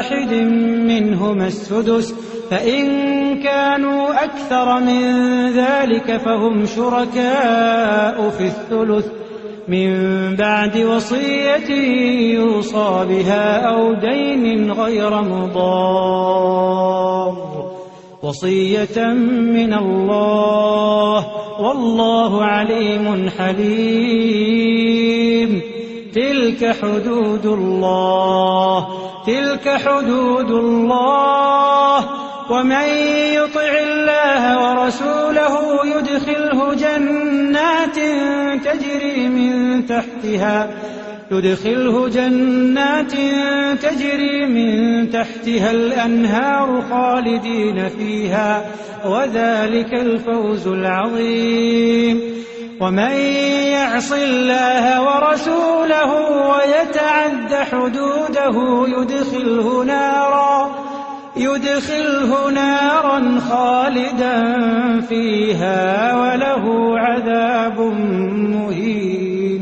واحد منهما السدس فإن كانوا أكثر من ذلك فهم شركاء في الثلث من بعد وصية يوصى بها أو دين غير مضار وصية من الله والله عليم حليم. تلك حدود الله ومن يطع الله ورسوله يدخله جنات تجري من تحتها الأنهار خالدين فيها وذلك الفوز العظيم. ومن يعص الله ورسوله ويتعد حدوده يدخله نارا خالدا فيها وله عذاب مهين.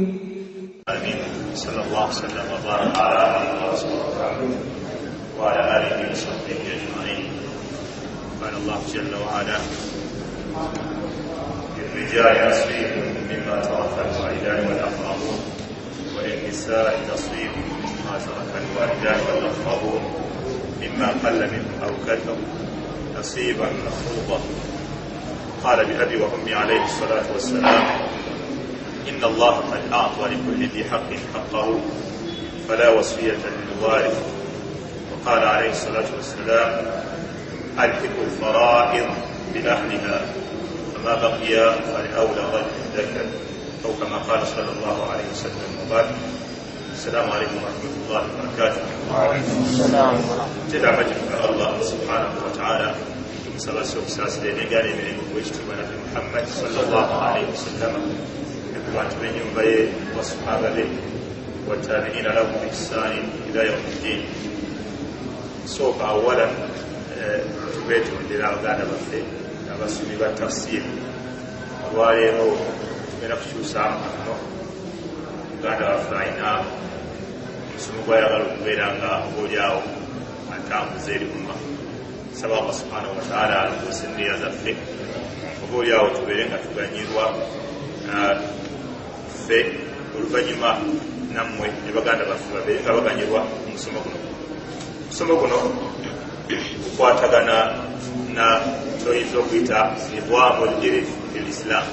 آمين. صلى الله وسلم وبارك على عبده ورسوله وعلى آله وصحبه أجمعين. قال الله جل وعلا: للرجال نصيب مما ترك الوالدان والأقربون وللنساء نصيب مما ترك الوالدان والأقربون مما قل منه أو كثر نصيبا مفروضا. قال بأبي وأمي عليه الصلاة والسلام: إن الله قد أعطى لكل ذي حق حقه فلا وصية للوارث. وقال عليه الصلاة والسلام: ألحقوا الفرائض بأهلها فما بقي فلأولى رجل ذكر، أو كما قال صلى الله عليه وسلم. وبعد، السلام عليكم ورحمة الله وبركاته. وعليكم السلام ورحمة الله. مجد الله سبحانه وتعالى مسألة سوكساس لنقال من وجتمنا في محمد صلى الله عليه وسلم وأنت من ينبي وصحابه به والتابعين له بإحسان إلى يوم الدين. سوف أولا تبيت من غانا بفي abasumi ba tafsiri olwaleero tugenda kukyusaamu kano uganda waffe alina omusomo gwayagala okubeera nga obaolyawo atambuza eri umma. Saba Allah subhanahu wataala alikuusa enniya zaffe obaolyawo tubeere nga tuganyirwa ffe oluvannyuma nammwe ne baganda baffe babeere nga baganyirwa omusomo guno. Omusomo guno gukwatagana na toyinza okuyita nidwamu l'Islam,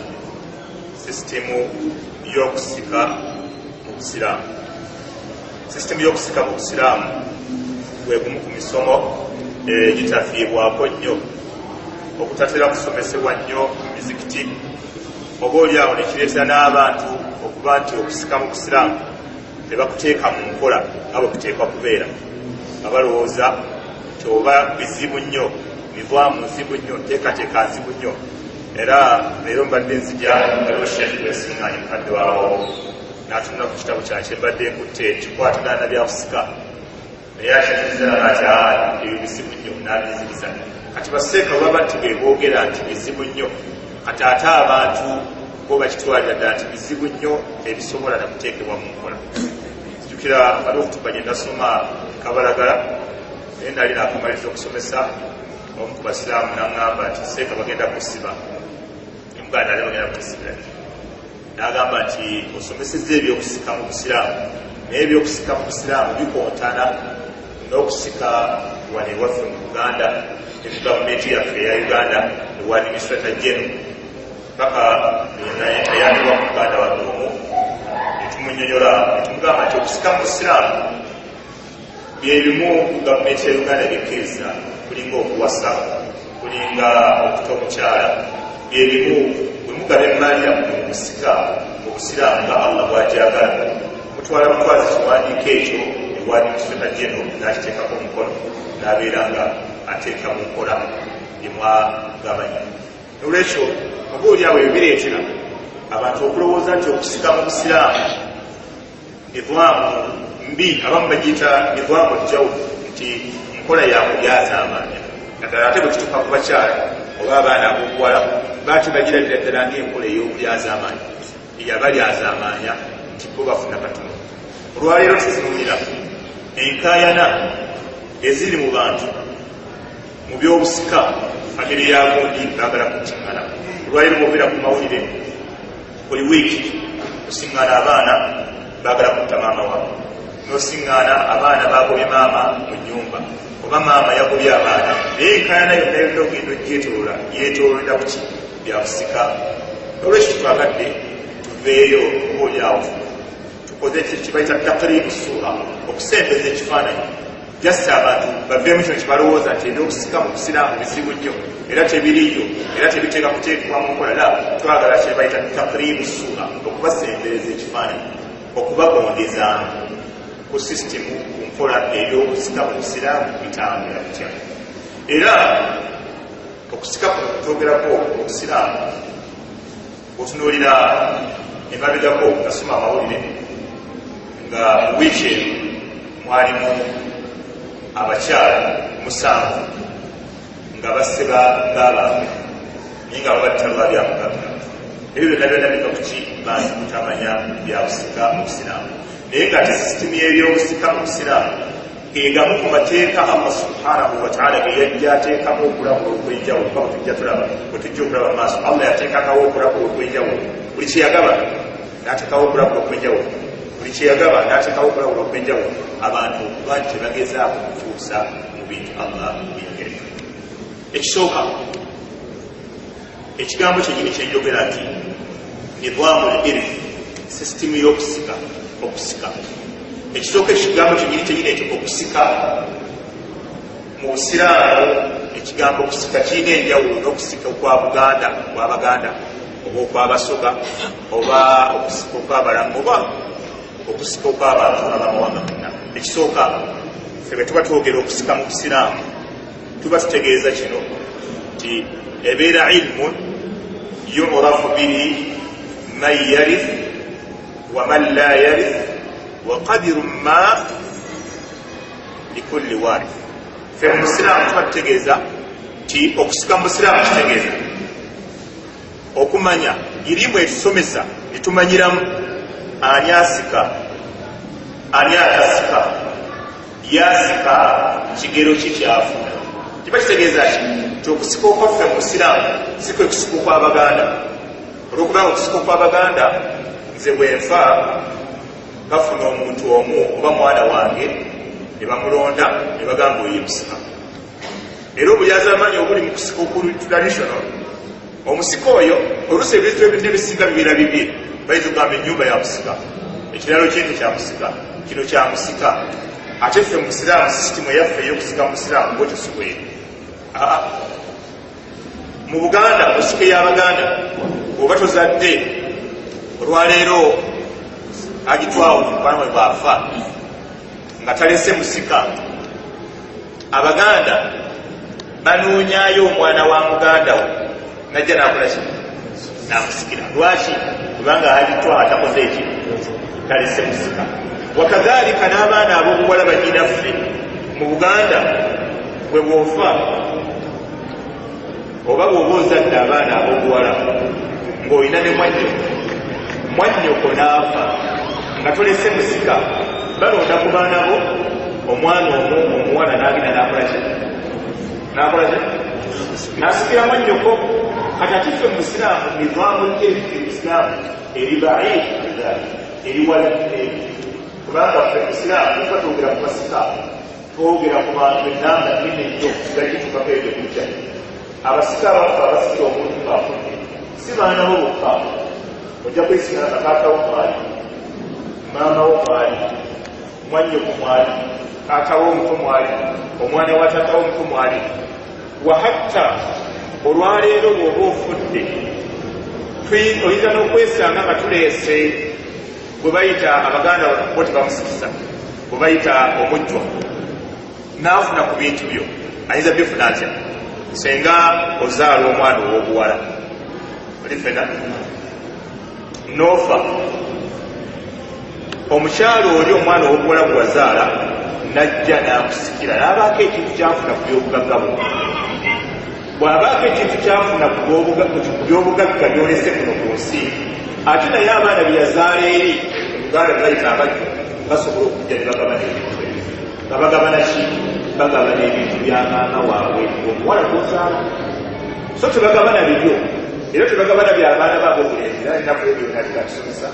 sisitemu y'okusika mu Busiraamu. Sisitemu y'okusika mu Busiraamu gwe gumu ku misomo gitafiibwako nnyo, okutatera kusomesebwa nnyo mu mizikiti. Obaolyawo ne kireetera n'abantu okuba nti okusika mu Busiraamu tebakuteeka mu nkola nga bwe kuteekwa kubeera, nga balowooza nti oba bizibu nnyo, bivaamu nzibu nnyo, nteekateeka nzibu nnyo. Era leero mbadde nzija waliwo Sheikh Wesinganye mukadde waawo n'atunula ku kitabo kyange mbadde nkutte kikwatagana na byakusika, naye akiziriza nati ebyo bizibu nnyo n'abiziriza. Kati baseeka baba nti bwe boogera nti bizibu nnyo, kati ate abantu bo bakitwalira ddala nti bizibu nnyo ebisobola na kuteekebwa mu nkola. Nzijukira waliwo okutuba gye nasoma Kabalagala, naye nali naakamaliza okusomesa omu ku basiraamu n'aŋŋamba nti seeka bagenda kusiba emuganda ali bagenda kutisibira, n'agamba nti osomesezza ebyokusika mu Busiraamu, naye ebyokusika mu Busiraamu bikontana n'okusika wano ewaffe mu Uganda, ne gavumenti yaffe eya Uganda ewa administrator general paka eyandibwa mu Uganda waddoomu, netumunyonyola netumugamba nti okusika mu Busiraamu byebimu gavumenti ya Uganda byekkiriza, kulinga okuwasa, kulinga okuta omukyala, byebimu bwe mugaba emmaali yammwe okusika mu Busiraamu nga Allah bw'agyagala, mutwala butwazi kiwandiiko ekyo ewa administrator general n'akiteekako omukono, n'abeera nga ateeka mu nkola bye mwagabanya. Nolwekyo obaolyawo ebyo bireetera abantu okulowooza nti okusika mu Busiraamu nidwamu mbi, abamu bagiyita nidwamu jjawulo, nti nkola yakulyaza amaanya. Naddala ate bwe kituuka ku bakyala oba abaana ab'obuwala baati bagirabira ddala ng'enkola ey'okulyaza amaanya, eyabalyaza amaanya nti bo bafuna katono. Olwaleero tuzuulira enkaayana eziri mu bantu mu byobusika famire ya gundi baagala kukiŋŋana. Olwaliro bw'obeera ku mawulire buli wiiki osiŋŋaana abaana baagala kutta maama waabwe, n'osiŋŋaana abaana baagobye maama mu nnyumba, oba maama yagobye abaana, naye enkaayana yonna yonna ogenda ogyetoloola yeetoololera kuki byabusika. Olwekyo twagadde tuveeyo obaolyawo tukoze kibayita takribu suura, okusembeza ekifaananyi jasi abantu baveemu kino kibalowooza nti ebyobusika mu busiraamu bizibu nnyo era tebiriyo era tebiteeka kuteekebwa mu nkola. La, twagala kyebayita takribu suura, okubasembereza ekifaananyi, okubagondeza ku sisitemu, ku nkola ebyobusika mu busiraamu bitambula kutya. Era okusika kuno kutwogerako obusiraamu otunuulira emabegako nasoma amawulire nga wiiki eno mwalimu abakyala 7 nga baseba ng'abantu naye nga babattalwa byamugagga. Ebyo byonna byonna biva kuki bantu kutamanya byabusika mu busiraamu. Naye nga ate sisitemu y'ebyobusika mu busiraamu egamu ku mateeka Allah subhanahu wa ta'ala ge yajja ateekamu okulabula okw'enjawulo. Kuba bwe tujja okulaba maaso, Allah yateekakawo okulabula okw'enjawulo. Buli kye yagaba n'ateekawo okulabula okw'enjawulo, buli kye yagaba n'ateekawo okulabula okw'enjawulo. Abantu lwaki tebagezaako kutuusa mu bintu Allah byeyagereka. Ekisooka, ekigambo kyenyini kyenjogera nti nidwamul irth, sisitemu y'okusika, okusika. Ekisooka ekigambo kyenyini ekyo okusika mu busiraamu, ekigambo okusika kirina enjawulo n'okusika okw'Abaganda oba okw'Abasoga oba okusika okw'Abalamu oba okusika okw'abantu abamawanga gonna. Ekisooka ffe bwe tuba twogera okusika mu busiraamu tuba tutegeeza kino nti ebeera ilmun yurafu bihi man yarith wa man la yarith wa qadiru ma likulli warith. Ffe mu busiraamu tuba tutegeeza nti okusika mu busiraamu kitegeeza okumanya irimu etusomesa litumanyiramu ani asika ani atasika, yasika kigero ki kyafuna. Kiba kitegeeza ki nti okusika okwaffe mu busiraamu si kwe kusika okw'Abaganda. Olw'okubanga okusika okw'Abaganda nze bwenfa bafuna omuntu omu oba mwana wange ne bamulonda ne bagamba oyo musika. Era obuyazamanyi obuli mu kusika okuli traditional, omusika oyo oluusi ebintu ebintu ebisinga bibeera bibye, bayinza okugamba ennyumba ya musika, ekiralo kyente kya musika, kino kya musika. Ate ffe mu busiraamu sisitimu yaffe ey'okusika mu busiraamu bwekyo si bweri. Mu Buganda, mu nsiko y'Abaganda oba tozadde olwaleero agitwawo mukwano we bw'afa nga talese musika, Abaganda banoonyaayo omwana wa muganda we najja n'akola ki n'amusikira. Lwaki? Kubanga agitwala atakoze eki talese musika. Wakadhalika n'abaana ab'obuwala bannyinaffe mu Buganda bwe bw'ofa oba bw'oba ozadde abaana ab'obuwala ng'olina ne mwannyoko n'afa nga tolese musika, balonda ku baana bo omwana omu omuwala n'agenda n'akola ki n'asikira mwannyoko. Kati ate ffe mu busiraamu nidwamu Isiraamu eri baid eri walidde, kubanga ffe mu Isiraamu tuba twogera ku basika, twogera ku bantu ennamba nene nnyo gagituukako ebyo kujja. Abasika abafu abasikira omuntu baafudde si baana bo bokka, ojja kwesigala nga taata wo mwali, maama wo mwali, mwannyoko mwali, taata wo omuto mwali, omwana wa taata wo omuto mwali. Wahatta olwaleero bw'oba ofudde oyinza n'okwesanga nga tuleese bwe bayita Abaganda bo tebamusikisa, bwe bayita omujjwa, n'afuna ku bintu byo ayinza bifuna atya senga ozaala omwana ow'obuwala olifena n'ofa, omukyalo oli omwana ow'obuwala gwe wazaala najja n'akusikira n'abaako ekintu kyafuna ku byobugagga bwo. Bw'abaako ekintu kyafuna ku byobugagga byolese kuno ku nsi, ate naye abaana bye yazaala eri Buganda bayita abajja basobola okujja ne bagabana ebintu ebyo. bagabana ki bagabana ebintu bya maama waabwe omuwala gozaala so tebagabana bibyo era tebagabana by'abaana baabo obulenzi era ennaku ebyo nalikatusomesa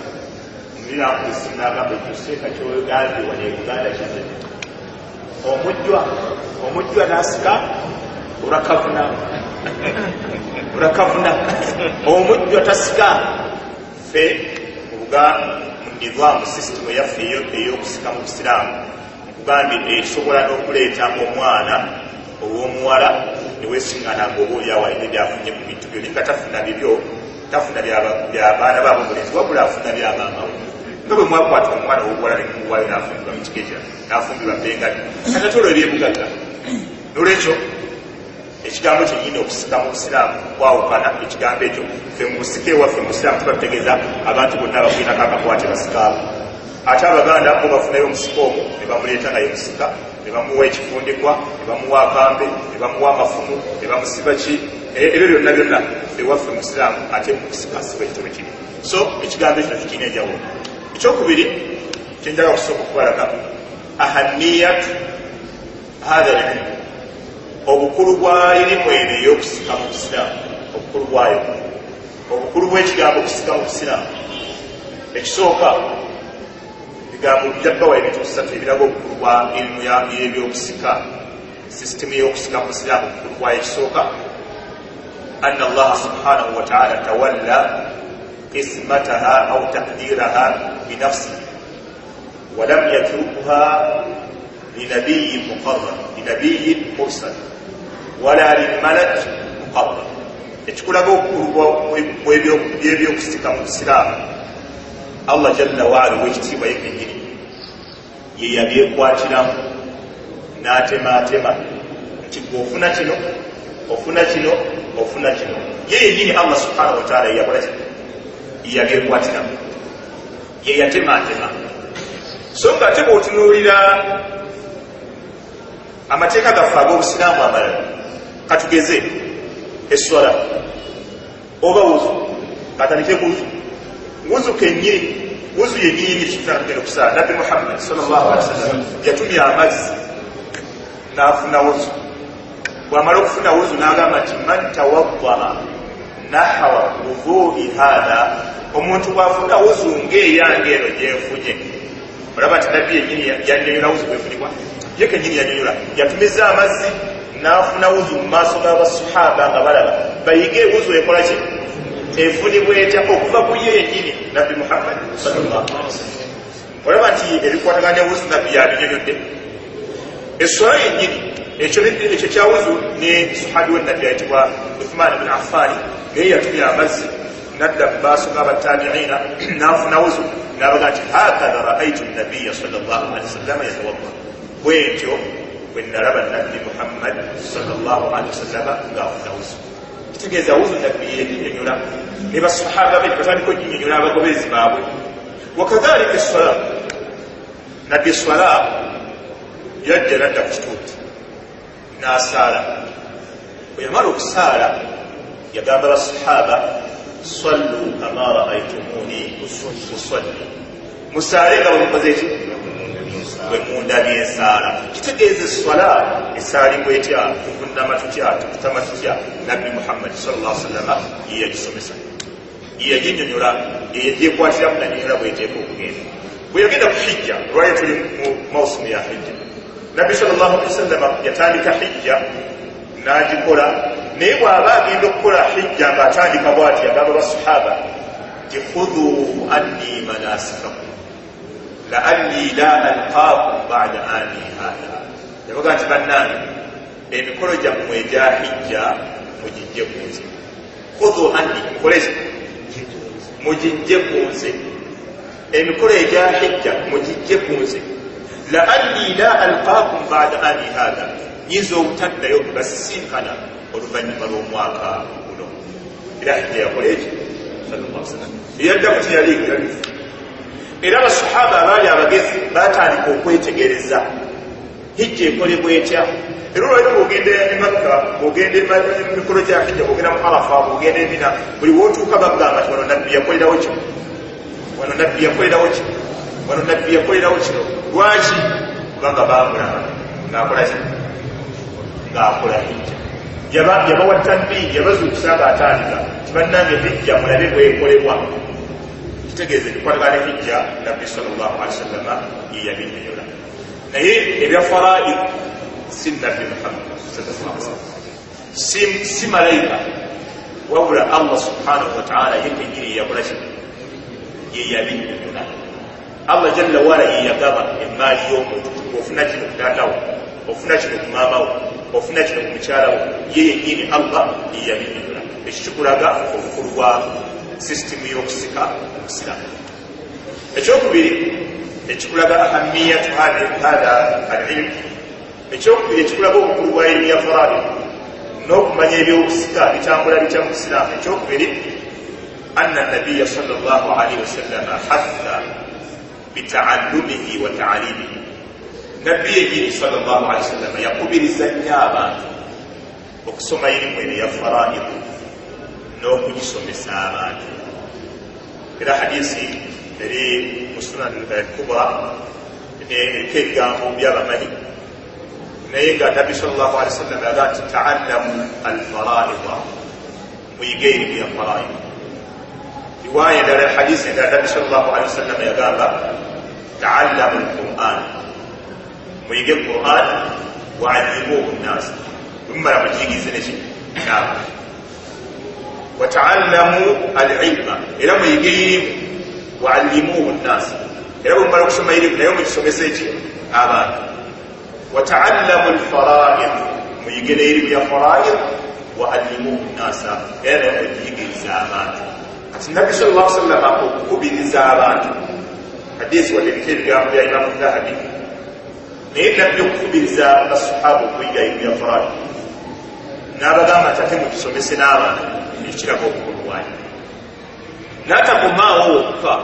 mulirankusinagamba ekyoseeka kyogambe wano ebuganda kize omujjwa n'asika orakavuna omujjwa tasika fe mubuga munivaamu sisitemu eyaffe ey'okusika mu busiraamu nkugambye esobola n'okuleeta omwana olw'omuwala newesiŋŋananga oba oliawo alina byafunye mu bintu byo ninga tafuna bibyo tafuna byabaana baabo omulenzi wabula afuna byamaamawe nga bwe mwakwata omwana w'obuwala nemuwayo n'afumbirwa mu kikeja n'afumbirwa bengali katatolo ebyebugagga nolwekyo ekigambo kyenyini okusika mu busiraamu kwawukana ekigambo ekyo fe mu busika ewaffe mu busiraamu tubategeeza abantu bonna abakwinako akakwate basikaabo ate abaganda bo bafunayo omusika omwo ne bamuleeta naye musika ne bamuwa ekifundikwa ne bamuwa akambe ne bamuwa amafumu ne bamusiba ki ebyo byonna byonna ewaffe mu busiraamu ate musika asiba ekitabo kiri so ekigambo ekyo tekirina enjawulo ekyokubiri kyenjaga kusooka okubalaga ahamiyatu hatha lilmu obukulu bwa lirimu eno ey'okusika mu busiraamu obukulu bwayo obukulu bw'ekigambo okusika mu busiraamu ekisooka bigambo bijjaggawa ebintu bisatu ebiraga obukulu bwa irimu y'ebyokusika sisitemu y'okusika mu busiraamu obukulu bwayo ekisooka anna allaha subhanahu wataala tawalla qismataha au taqdiraha binafsihi walam yatrukuha linabiyin muqarrar linabiyin mursal wala lilmalak muqarrar ekikulaga obukulu bw'ebyokusika mu busiraamu allah jalla waala wekitiibwa yekenyini ye yabyekwatiramu n'atemaatema nti ofuna kino ofuna kino ofuna kino ye yenyini allah subhanahu wataala yeyakola kino yeyabyekwatiramu ye yatemaatema so nga ate bw'otunuulira amateeka gaffe ag'obusiraamu amalala katugeze eswala oba wuzu katandike kuzu wuzu kenyini wuzu yenyini kitandikira okusala nabbi muhammad sallallahu alaihi wasallam yatumya amazzi n'afuna wuzu bw'amala okufuna wuzu n'agamba nti man tawaddaa nahwa wudhu'i hadha omuntu bw'afuna wuzu ng'eyange eno gyenfunye olaba nti nabbi yenyini yanyonyola wuzu bwefunibwa ye kenyini yanyonyola yatumiza amazzi n'afuna wuzu mu maaso g'abasahaba nga balaba bayige wuzu ekola ki efunibwa etya okuva ku ye yenyini nabbi muhammad sallallahu alaihi wasallam olaba nti ebikwataganya wuzu nabbi yabinyonyodde essola yennyini ekyo kya wuzu ne sahabi wennabbi ayitibwa uthman bin affani naye yatumya amazzi nadda mu maaso g'abatabiina n'afuna wuzu n'abaga nti hakadha raaitu nabiya sallallahu alaihi wasallam yatawadda bwentyo bwe nalaba nabbi muhammad sallallahu alaihi wasallam ng'afuna wuzu kitegeeza wuzu nabbi yenyonyola ne basahaba be batandika oginyonyola abagobezi baabwe wakadhalika essola nabbi essola yajja nadda ku kituuti n'asaala bwe yamala okusaala yagamba basahaba sallu kama raaitumuni usalli musaale nga bwemukoze eki bwe mundabye ensaala kitegeeza eswala esaalibwa etya tuvunnama tutya tukutama tutya nabbi muhammad sallallahu alaihi wasallam ye yagisomesa ye yaginyonyola yegyekwatiramu nanyonyola bweteeka okugenda bwe yagenda ku hijja olwali tuli mu mausimu ya hijja nabbi sallallahu alaihi wasallam yatandika hijja n'agikola naye bw'aba agenda okukola hijja ng'atandika bw'ati agamba basahaba ti khudhu anni manasikakum la'anni la alqaakum ba'da ani hadha yabaga nti bannange emikolo gyammwe egya hijja mugijje ku nze khudhu anni mukoleki mugijje ku nze emikolo egya hijja mugijje ku nze la'anni la alqaakum ba'da ani hadha nyinza obutaddayo basisinkana oluvannyuma lw'omwaka guno era hijja yakola eki sallallahu alaihi wasallam eyadda ku tiyaliiga era abasahaba abaali abagezi batandika okwetegereza hijja ekolebwa etya era olwali bwogenda e makka bwogenda emikolo gya hijja bwogenda mu arafa bwogenda emina buli wootuuka bagamba nti wano nabbi yakolerawo kino wano nabbi yakolerawo kino wano nabbi yakolerawo kino lwaki kubanga bamulaba ng'akola ki ng'akola hijja yabawa tanbiiri yabazuukusa ng'atandika tibannange hijja mulabe bwekolebwa kitegeeza ebikwatagana hijja nabbi sallallahu alaihi wasallama ye yabinnyonnyola naye ebya faraid si nabbi muhammad si malayika wabula allah subhanahu wataala yekenyini yakola ki ye yabinnyonnyola allah jalla wala ye yagaba emaali y'omuntu ofuna kino ku taatawo ofuna kino ku maamawo ofuna kino ku mukyalawo ye yenyini allah ye yabinnyonnyola ekyo kikulaga obukulu bwa sisitimu y'okusika omusiraamu ekyokubiri ekikulaga ahamiyatu hada alilm ekyokubiri ekikulaga obukulu bwa ilimu ya faraid n'okumanya ebyokusika bitambula bitya mu busiraamu ekyokubiri anna nabiya sallallahu alaihi wasallama hatha bitaallumihi wa taalimihi nabbi yenyini sallallahu alaihi wasallama yakubiriza nnyo abantu okusoma ilimu eno ya faraid n'okugisomesa abantu era hadisi eri mu sunan al-kubra eriko ebigambo byabamanyi naye nga nabbi sallallahu alaihi wasallam yaga nti taallamu alfaraida muyige erimu ya faraid riwaya endala hadisi endala nabbi sallallahu alaihi wasallam yagamba taallamu alquran muyige quran waallimuhu nnas mumala mukiyigize neki n'abantu wataallamu alilma era muyige irimu waallimuhu nnas era bwemumala okusoma irimu naye mugisomesa eki abantu wataallamu alfaraid muyige n'erimu ya faraid waallimuhu nnasa era naye mugiyigiriza abantu kati nabbi sallallahu alaihi wasallam okukubiriza abantu hadisi wadde ebigambo bya imamu dhahabi naye nabbi okukubiriza basahaba okuyiga irimu ya faraid n'abagamba nti ate mugisomese n'abantu ekiraga obukulu bwayo n'atakomaawo okufa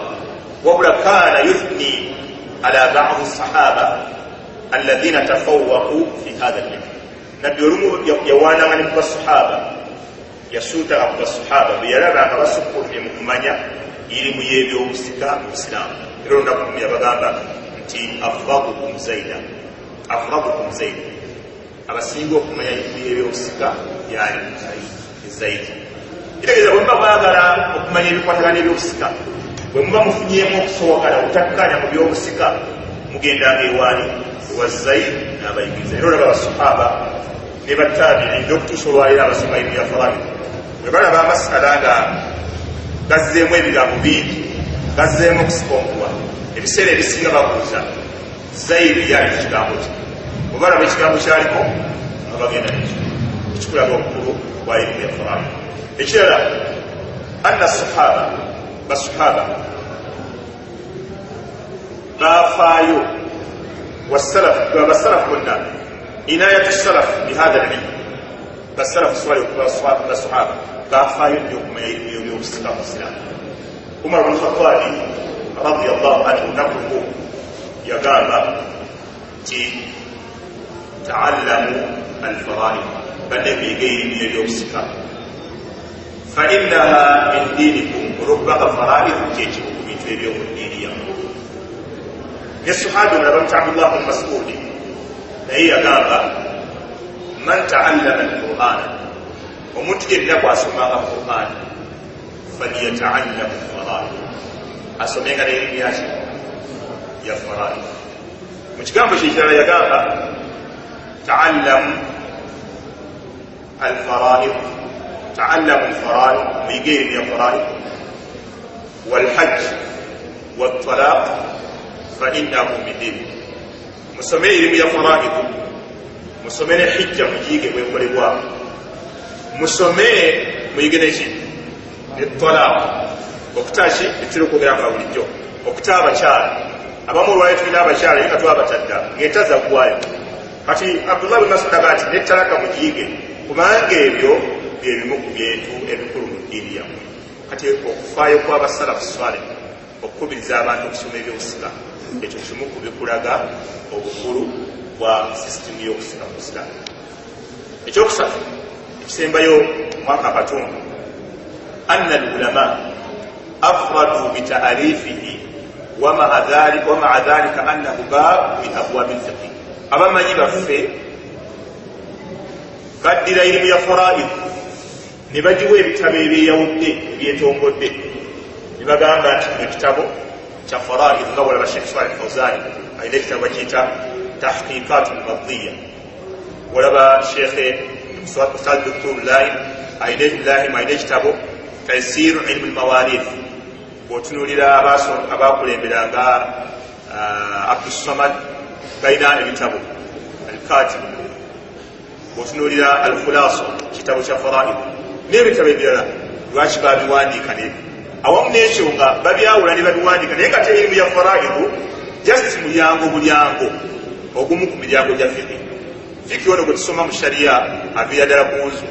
wabula kaana yuthni ala ba'di sahaba alladhina tafawwaqu fi hadha al-ilm nabbi olumu yawaanangani ku basahaba yasuutaka ku basahaba bwe yalaba nga basukkulumye mu kumanya irimu y'ebyokusika mu busiraamu era olunaku lumu yabagamba nti afradukum zaida abasinga okumanya irimu y'ebyokusika yali zaidi kitegeeza bwe muba mwagala okumanya ebikwatagana ebyokusika bwe muba mufunyemu okusookala obutakkanya mu byokusika mugendanga ewaani ewa zaid n'abayigiriza era olaba abasahaba ne battabiini okutuusa olwaliro abasoma irimu ya faraid bwe balaba amasala nga gazzeemu ebigambo bingi gazzeemu okusika omuwa ebiseera ebisinga babuuza zaid yali kigambo ki bwe balaba ekigambo kyaliko abagenda nekyo ekikulaga obukulu bwa irimu ya faraid ekirala anna basahaba bafaayo basalafu bonna inayatu salaf bihadha alilm basalafu swali basahaba bafaayo nnyo okumanya irimu y'ebyokusika mu isiraamu umar bnu khatabi radiyallahu anhu nakugu yagamba nti taallamu alfaraid banne muyige irimu y'ebyokusika fainnaha min dinikum olwokubaga faraid kyekimu ku bintu eby'omu ddiini yammwe ne sahabi omulaba muti abdullah bnu masudi naye yagamba man taallama alqur'ana omuntu yenna bw'asomanga qur'an falyataallamu faraid asomenga n'erimu yaki ya faraid mu kigambo kyekirala yagamba taallamu alfaraid تعلموا الفرائض ويجير من الفرائض والحج والطلاق فإنه من دين مسميه من الفرائض مسميه حجة مجيجة ويقولوا مسميه ميجنشي الطلاق وقتاشي بتلوكو غير أوليجو وقتابة شار أبامو رواية فينا بشار يكتوا بتدا يتزا قوايو kati Abdullah bin Mas'ud agati netalaka mujige kubanga ebyo byebimu ku bintu ebikulu mu ddiini yammwe kati okufaayo kw'abasalafu swalih okukubiriza abantu okusoma ebyobusika ekyo kimu ku bikulaga obukulu bwa sisitimu y'okusika mu busiraamu ekyokusatu ekisembayo mwaka katundu anna alulama afradu bitaarifihi wa maa dhalika annahu bab min abwabi lfiqhi abamanyi baffe baddira irimu ya faraid ne bagiwa ebitabo ebyeyawudde ebyetongodde ne bagamba nti ekitabo kya faraid nga bwalaba Sheikh Saleh Fawzani alina ekitabo kiyita tahqiqat al-madhiya walaba Sheikh Ustad Dr. Lahim alina ekitabo taysir ilm al-mawarith bw'otunuulira abakulemberanga Abdus Samad balina ebitabo al-katib bw'otunuulira al-khulasa kitabo kya faraid n'ebitabo ebirala lwaki babiwandiika n'ebyo awamu n'ekyo nga babyawula ne babiwandiika naye nga terimu ya faraidu just mulyango ogumu ku miryango gya fiqi ono gwe tusoma mu shariya aviira ddala ku nzu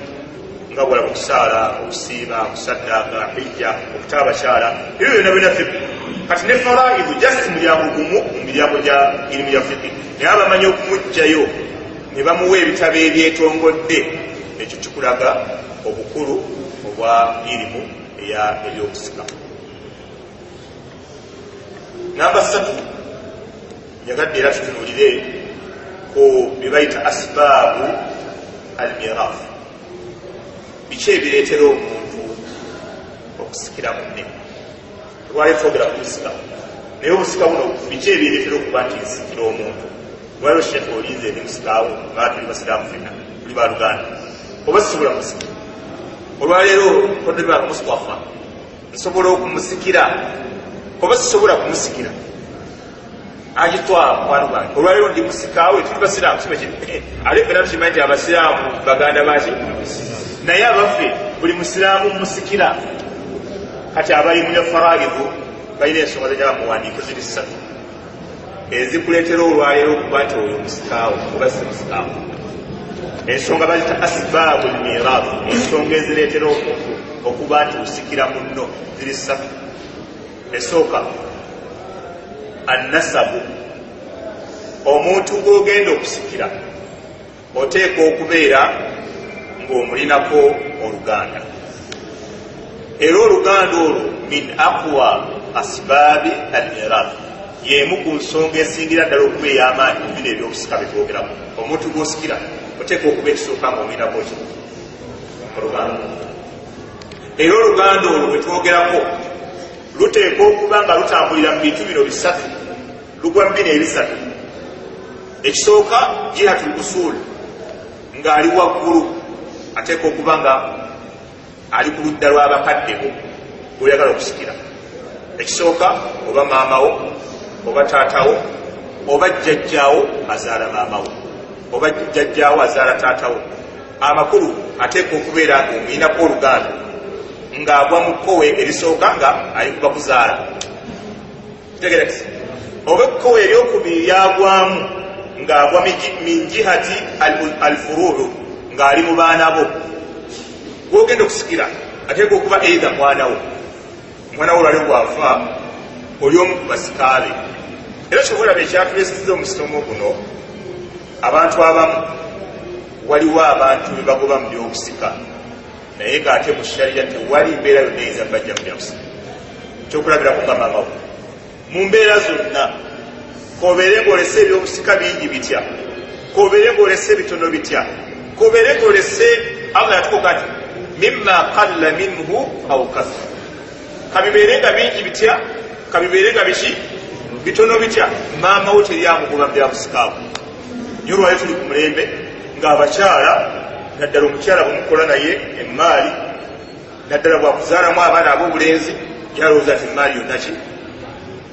nga bwalaba okusaala okusiiba okusaddaaka hijja okutaba abakyala ebyo byonna birina fiqi kati ne faraidu just mulyango gumu mu miryango gya irimu ya fiqi naye abamanyi okumugjayo ne bamuwa ebitabo ebyetongodde ekyo kikulaga obukulu obwa irimu ebyokusika. Namba 3 nyagadde era tutunuulire ku bye bayita asbaabu al-mirath. Biki ebireetera omuntu okusikira munne? Lwali twogera ku busika naye obusika buno biki ebireetera okuba nti nsikira omuntu? Lwaliwo Sheikh olinze ndi musikaawo nga tuli basiraamu ffenna tuli baluganda oba sisobola musika olwaleero kodde lwa Mustafa nsobola okumusikira oba sisobola kumusikira agitwala mukwano gwange olwaleero ndi musikaawe tuli basiraamu ate ffenna tukimanyi nti abasiraamu baganda baki naye abaffe buli musiraamu musikira kati abayimu ne faraidu balina ensonga zajaba muwandiiko ziri 3 ezikuleetera olwaleero okuba nti oyo musikaawo oba si musikaawo. Ensonga bazita asbaabu al-mirath, ensonga ezireetera omuntu okuba nti osikira munno ziri 3. Esooka annasabu, omuntu gw'ogenda okusikira oteekwa okubeera ng'omulinako oluganda, era oluganda olwo min aqwa asbaabi al-mirath, y'emu ku nsonga esingira ddala okuba ey'amaanyi mu bino ebyokusika bye twogerako. Omuntu gw'osikira oteekwa okuba ekisooka ng'omulinako ki oluganda, era oluganda olwo bwe twogerako luteekwa okuba nga lutambulira mu bintu bino 3, lugwa mu bino ebisatu. Ekisooka jihatul usul, ng'ali waggulu ateekwa okuba nga ali ku ludda lw'abakaddebo gw'oyagala okusikira. Ekisooka oba maamawo oba taatawo oba jjajjaawo azaala maamawo oba jjajjaawo azaala taatawo, amakulu ateekwa okubeera ng'omulinako oluganda ng'agwa mu kkowe erisooka nga ali kuba kuzaala. Tegerekisi oba ekkowe eryokubiri lyagwamu ng'agwa min jihati al-furuuru, ng'ali mu baana bo. Gw'ogenda okusikira ateekwa okuba either mwanawo olwali gwafa oli omu ku basikaabe. Era kyoboolaba ekyatuleesezza omusomo guno, abantu abamu waliwo abantu be bagoba mu byokusika naye ng'ate mu shariya tewali mbeera yonna eyinza bajja mu byakusika. Kyokulabirako nga maamawo mu mbeera zonna kobeere ng'olese ebyokusika bingi bitya, kobeere ng'olese bitono bitya, kobeere ng'olese Allah yatukoka nti mimma qalla minhu aw kathura, kabibeere nga bingi bitya, kabibeere nga biki bitono bitya, maamawo teryamugoba mu byakusikaawo. Nyo olwayo tuli ku mulembe ng'abakyala naddala omukyala bwemukola naye emmaali naddala bwakuzaalamu abaana ab'obulenzi yalowooza nti emmaali yonna ki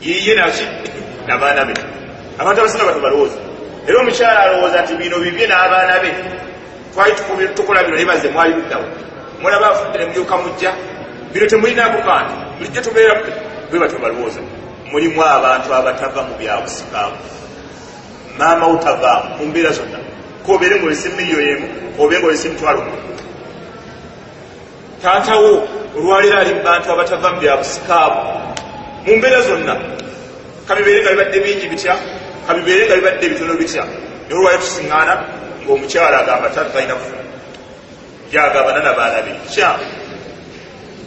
yiye naki n'abaana be. Abantu abasinga batu balowooza, era omukyala alowooza nti bino bibye n'abaana be, twali tukola bino naye bazze mwali luddawo, mulaba afudde ne mulyoka mujja, bino temulinaako kantu, bulijjo tubeera bwe batyo balowooza. Mulimu abantu abatava mu byakusikaawo, maama wo tavaamu mu mbeera zonna, kobeere ng'olese miliyoni emu obeere ng'olese emitwalo 1. Taatawo olwaleero ali mu bantu abatava mu byakusikaawo mu mbeera zonna, kabibeere nga bibadde bingi bitya, kabibeere nga bibadde bitono bitya. Naye olwaleero tusiŋŋaana ng'omukyala agamba taata talina kufuna, gyagabana n'abaana be kyange.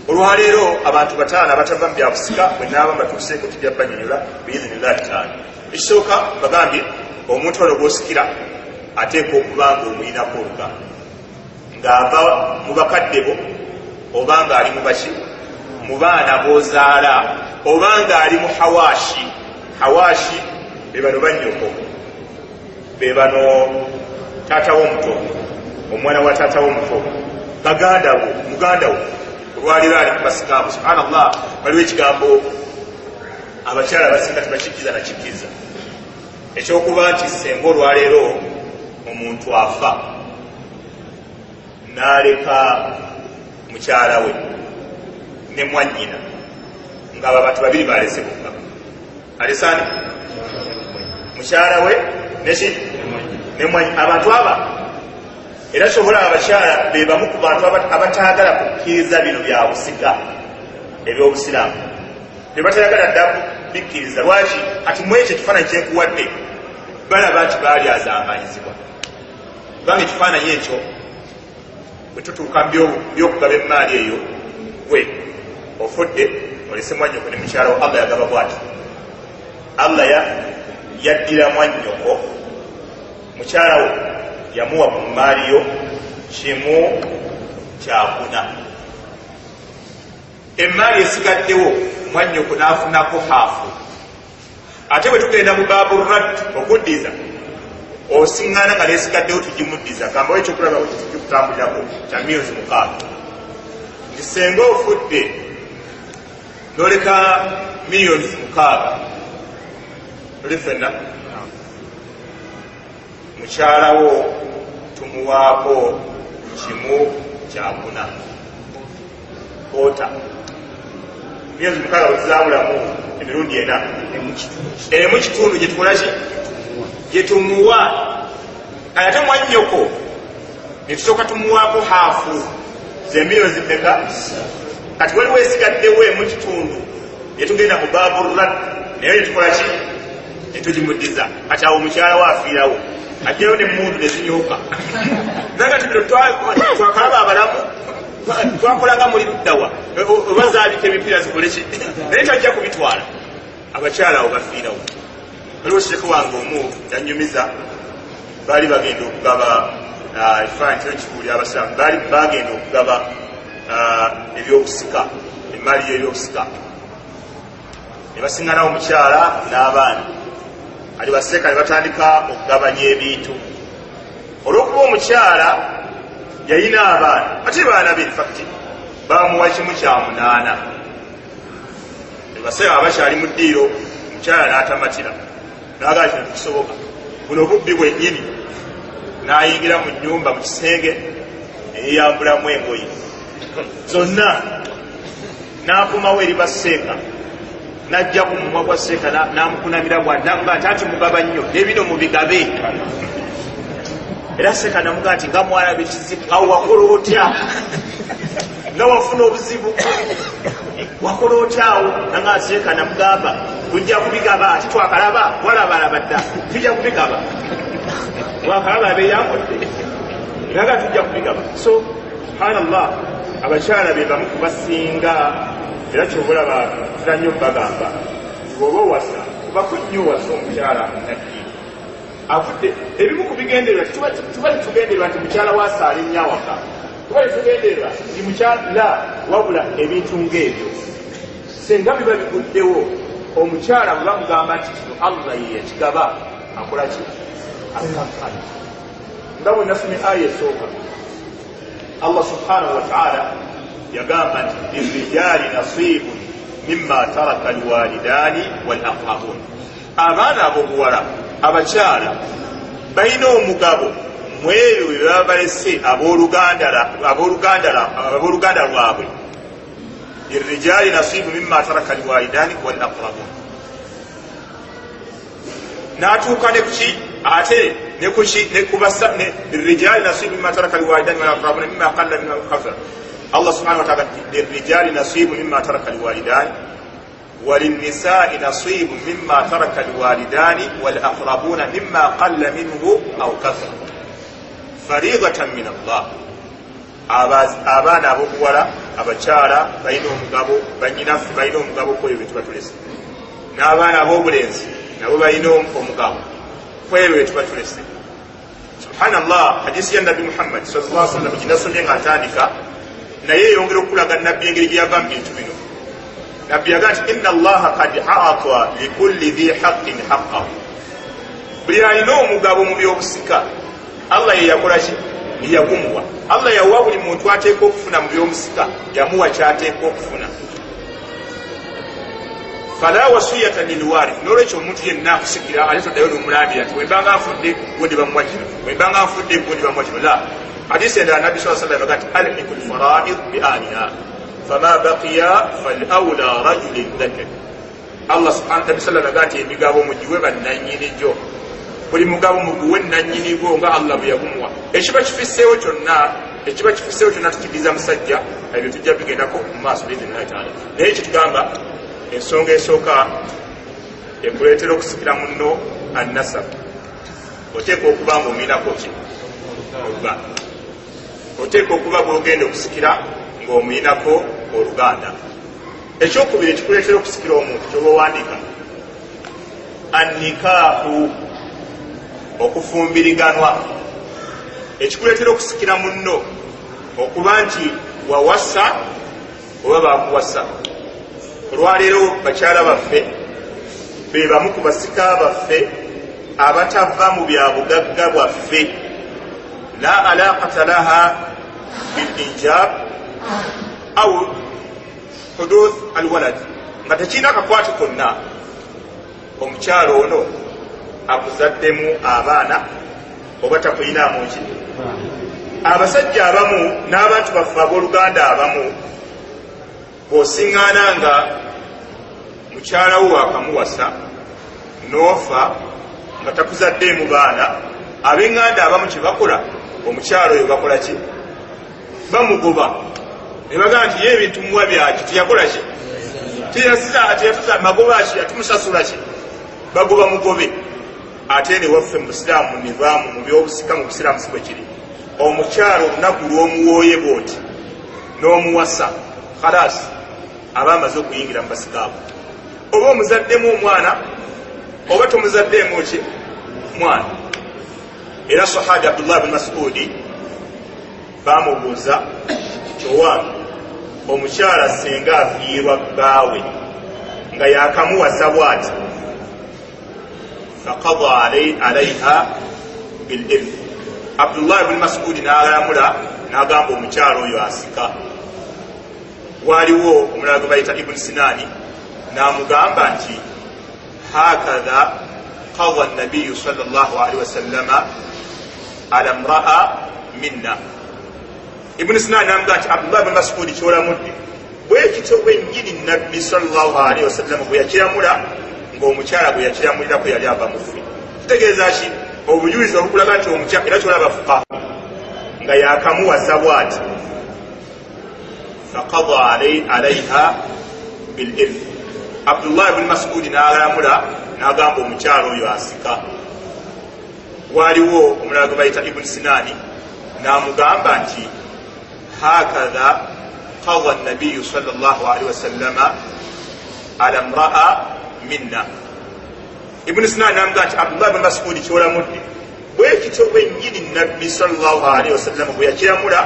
Olwaleero abantu 5 abatava mu byakusika bwe naaba mbatuuseeko tujja banyonyola biizinillahi taala. Ekisooka bagambye omuntu ono gwosikira ateeka okubanga omuyinako olugamba ng'ava mu bakadde bo oba nga ali mu baki mu baana b'ozaala oba nga ali mu hawaashi be bano bannyoko be bano taata w'omuto omwana wa taata w'omuto muganda wo olwaliro ali ku basikaamu subhanallah waliwo ekigambo abakyala basinga tebakikkiza nakikkiriza ekyokuba nti senga olwaleero omuntu afa n'aleka mukyala we ne mwannyina ng'abo abantu babiri balese bokka alesani mukyala we neki ne mwannyina abantu aba era kyobola abakyala be bamu ku bantu abataagala kukkiriza bino bya busika ebyobusiraamu tebatayagala dda bikkiriza lwaki ati mu ekyo ekifaananyi kyenkuwadde balaba nti baali azambanyizibwa kubanga ekifaananyi ekyo bwe tutuuka byokugaba emaali eyo gwe ofudde olese mwannyoko ne mukyalawo allah yagaba bwati allah yaddira mwannyoko mukyalawo yamuwa mu maali yo kimu kyakuna emaali esigaddewo mwannyoko n'afunako haafu ate bwe tugenda mu baburad okuddiza osiŋŋaana nga neesigaddewo tugimuddiza kambawo ekyokulaba kikutambulirako kya milioni 6 nti senga ofudde n'oleka milioni 6 oli ffenna mukyalawo tumuwaako kimu kyakuna ota milioni 6 wezizaabulamu emirundi 4 emu kitundu gyetukolaki gyetumuwa ate mwannyoko netusooka tumuwaako haafu zemilioni zimeka kati waliwo esigaddewo emu kitundu yetugenda mu baburad naye yetukolaki netugimuddiza kati awo mukyala we afiirawo ajjayo nemundu nezinyuuka naye kati bino twakalaba abalamu twakolanga muli luddawa oba zaabika emipiira zikoleki naye tajja kubitwala abakyala abo bafiirawo waliwo sheekh wange omu yanyumiza baali bagenda okugaba ekifaananyi kino kikuuli abasiraamu baali bagenda okugaba ebyobusika emaali y'ebyobusika ne basiŋŋanawo omukyala n'abaana ali baseeka ne batandika okugabanya ebintu olw'okuba omukyala yayina abaana ate baana be infacti bamuwa kimu kya 8 ne baseeka abakyali mu ddiiro omukyala n'atamatira nagaa kino tekisoboka buno bubbi bwennyini n'ayingira mu nnyumba mu kisenge eyeyambulamu engoyi zonna n'akomawo eri baseeka n'ajja ku mumwa gwa seeka n'amukunamira bwaddaga ati ati mugaba nnyo nebino mubigabe era seeka namugaa nti nga mwalabe kizibu awo wakola otya nga wafuna obuzibu wakola otyawo nanga seeka namugamba tujja kubigaba ati twakalaba walabalaba dda tujja kubigaba wakalaba abeyambodde naga tujja kubigaba so subhanallah abakyala be bamu kubasinga era kyobulaba tira nnyo bagamba bw'oba owasa kubako nnyo owasa omukyala nakiri afudde ebimu ku bigendererwa tuba tetugendererwa nti mukyala waasaala ennyo awaka tuba tetugendererwa nti mukyala wabula ebintu ng'ebyo senga biba biguddewo omukyala bwe bamugamba nti kino allah ye yakigaba akola ki akakkana nga bwe nasome aya esooka allah subhanahu wa taala yagamba nti lirijaali nasiibun mimma taraka alwalidaani walaqrabun abaana ab'obuwala abakyala balina omugabo mu ebyo bye baba balese abooluganda lwabwe lirijaali nasiibu mimma taraka alwalidaani walaqrabun n'atuuka ne kuki ate lirijaali nasiibu mimma taraka alwalidaani walaqrabun mimma qalla minhu aw kathura Allah subhanahu wa ta'ala lirrijali nasibu mimma taraka alwalidani walinnisa'i nasibu mimma taraka alwalidani wal aqrabuna mimma qalla minhu aw kathura fariidatan min Allah abaana ab'obuwala abakyala balina omugabo banyinaffe balina omugabo kwebyo bye tuba tulese n'abaana ab'obulenzi nabo balina omugabo kwewe tuba tulese. Subhanallah, hadisi ya Nabi Muhammad sallallahu alaihi wasallam kinasomye ng'atandika naye yongera okulaga nabbi engeri gye yava mu bintu bino. Nabbi yagamba inna Allaha qad a'ata li kulli dhi haqqin haqqahu. Buli alina omugabo mu byobusika Allah ye yakola ki? Yagumuwa. Allah yawa buli muntu ateeka okufuna mu byobusika yamuwa ky'ateeka okufuna. Fala wasiyata lil warith. Nolwekyo omuntu yenna akusikira ate toddayo n'omulambira nti wembanga nfudde gondi bamuwa kino, wembanga nfudde gondi bamuwa kino. La, hadisi endala Nabbi sallallahu alaihi wasallam agati alhiqu lfaraid bi ahliha fama baqiya falawla rajulin dhakar. Allah subhanahu wa ta'ala agati emigabo mugiwe bannannyini gyo, buli mugabo muguwe nannyini gwo nga Allah bwe yagumuwa. Ekiba kifiseewo kyonna tukiriza musajja, ebyo tujja bigendako mu maaso biidhnillahi ta'ala. Naye kitugamba ensonga esooka ekuleetera okusikira munno annasab, oteeka okuba ng'omulinako ki? Oluganda. Oteeka okuba bw'ogenda okusikira ng'omulinako oluganda. Ekyokubiri ekikuleetera okusikira omuntu ky'oba owandiika annikaahu, okufumbiriganwa. Ekikuleetera okusikira munno okuba nti wawasa oba bakuwasa. Olwaleero bakyala baffe be bamu ku basika baffe abatava mu bya bugagga bwaffe, la alaqata laha bilinjab au huduth alwalad, nga tekirina kakwate konna. Omukyalo ono akuzaddemu abaana oba takuyinaamu ki? Abasajja abamu n'abantu baffe abooluganda abamu bw'osiŋŋaana nga mukyalawo akamuwasa n'ofa nga takuzaddeemu baana, ab'eŋŋanda abamu kye bakola omukyalo oyo bakola ki? Bamugoba. Ne bagamba nti ye ebintu muwa byaki tiyakola ki? Tiyatuza magoba ki? Atumusasula ki? Bagoba mugobe. Ate ne waffe mu busiraamu nivaamu mu byobusika mu busiraamu si bwe kiri. Omukyalo olunaku lw'omuwooye bw'oti n'omuwasa khalasi aba amaze okuyingira mu basika abo. Oba omuzaddemu omwana oba tomuzaddeemu ki? Mwana. Era sahabi Abdullah bin Mas'udi bamubuuza kyowange omukyala singa afiirwa bbaawe nga yakamuwasa bw'ati, faqada alaiha bilirth. Abdullah bin Mas'udi n'alamula n'agamba omukyala oyo asika. Waliwo omulala gwe bayita Ibn Sinani n'amugamba nti hakadha qadha an-nabiy sallallahu alaihi wasallama ala imra'a minna. Ibn Sinani n'amugamba nti Abdullah bin Mas'udi kyolamudde bwe kityo bwennyini Nabbi sallallahu alaihi wasallama bwe yakiramula ng'omukyala gwe yakiramulirako yali ava mufubi. Kitegeeza ki? Obujulizi obukulaga nti omukyala era kyolaba fuqaha nga yakamuwasa bw'ati faqada alaiha bilirth. Abdullah bin Mas'udi n'alamula n'agamba omukyala oyo asika. Waliwo omulala gwe bayita Ibn Sinani n'amugamba nti hakadha qadha an-nabiy sallallahu alaihi wasallama ala imra'a minna. Ibn Sinani n'amugamba nti Abdullah bin Mas'udi kyolamudde bwe kityo bwennyini Nabbi sallallahu alaihi wasallama bwe yakiramula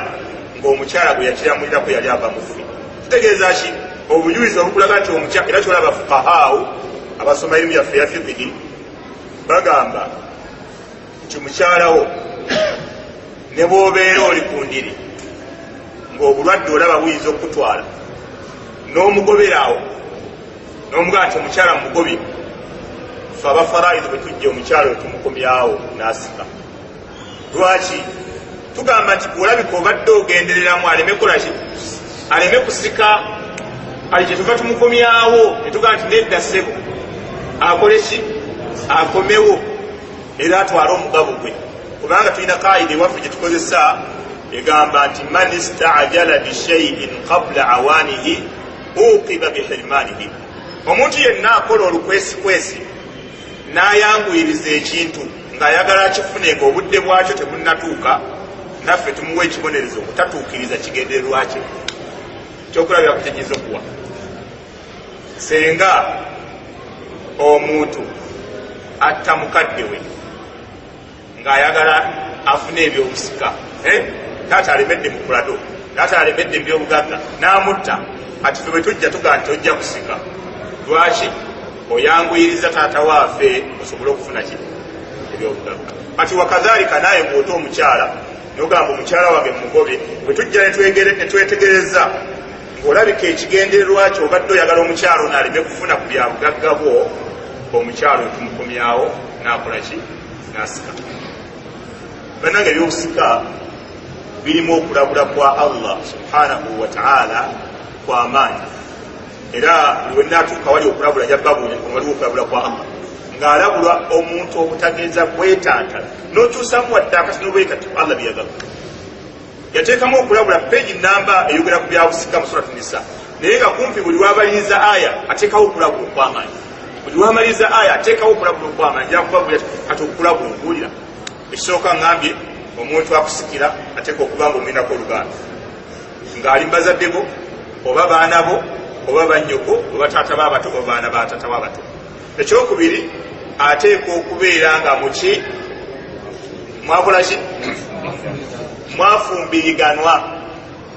ng'omukyala gwe yakiramulirako yali ava mufubi. Kitegeeza ki? Obujulizi obukulaga nti omukyala era kyolaba fuqahaawo abasoma erimu yaffe ya fiqhi bagamba nti mukyalawo ne bw'obeera oli ku ndiri ng'obulwadde olaba buyinza okutwala n'omugoberaawo n'omugamba nti omukyala mugobye, fe abafaraidu bwe tujja omukyala oyo tumukomyawo n'asika. Lwaki? Tugamba nti bw'olabika obadde ogendereramu aleme kola ki? Aleme kusika. Ali kyetuva tumukomyawo ne tugamba nti nedda ssebo akole ki? Akomewo era atwale omugabo gwe. Kubanga tulina kaida ewaffe gye tukozesa egamba nti man istaajala bishaiin qabla awaanihi uqiba bihirmanihi. Omuntu yenna akola olukwesikwesi n'ayanguyiriza ekintu ng'ayagala akifune ng'obudde bwakyo tebunnatuuka, naffe tumuwa ekibonerezo obutatuukiriza kigendererwa kye. Kyokulabira ku kyekiza okuwa senga omuntu atta mukadde we ng'ayagala afune ebyobusika taata alemedde mu kulado taata alemedde mu byobugagga n'amutta ati fe bwe tujja tugaa nti ojja kusika lwaki oyanguyiriza taata waafe osobole okufuna ki ebyobugagga ati wakadhalika naye bw'ota omukyala nogamba omukyala wange mugobe bwe tujja netwetegereza ng'olabika ekigendererwa kyo obadde oyagala omukyalo n'aleme kufuna ku byabugagga bwo omukyalo tumukomyawo n'akola ki n'asika bannange ebyobusika birimu okulabula kwa Allah subhanahu wa ta'ala kwa maanyi era buli wennaatuuka wali okulabula jabbabuuli waliwo okulabula kwa Allah ng'alabulwa omuntu obutagenza kwetantala n'okyusamu wadde akati n'obwekati Allah byeyagala yateekamu okulabula peegi namba eyogera ku byabusika mu suratu Nisa naye nga kumpi buli lwamaliriza aya ateekawo okulabula okw'amaanyi buli lwamaliriza aya ateekawo okulabula okw'amaanyi jakubabula kati okulabula okuwulira ekisooka ngambye omuntu akusikira ateeka okuba nga omwinako oluganda ng'ali mbazadde bo oba baana bo oba bannyoko oba taata baabato oba baana ba taata baabato ekyokubiri ateeka okubeera nga muki mwakolaki mwafumbiriganwa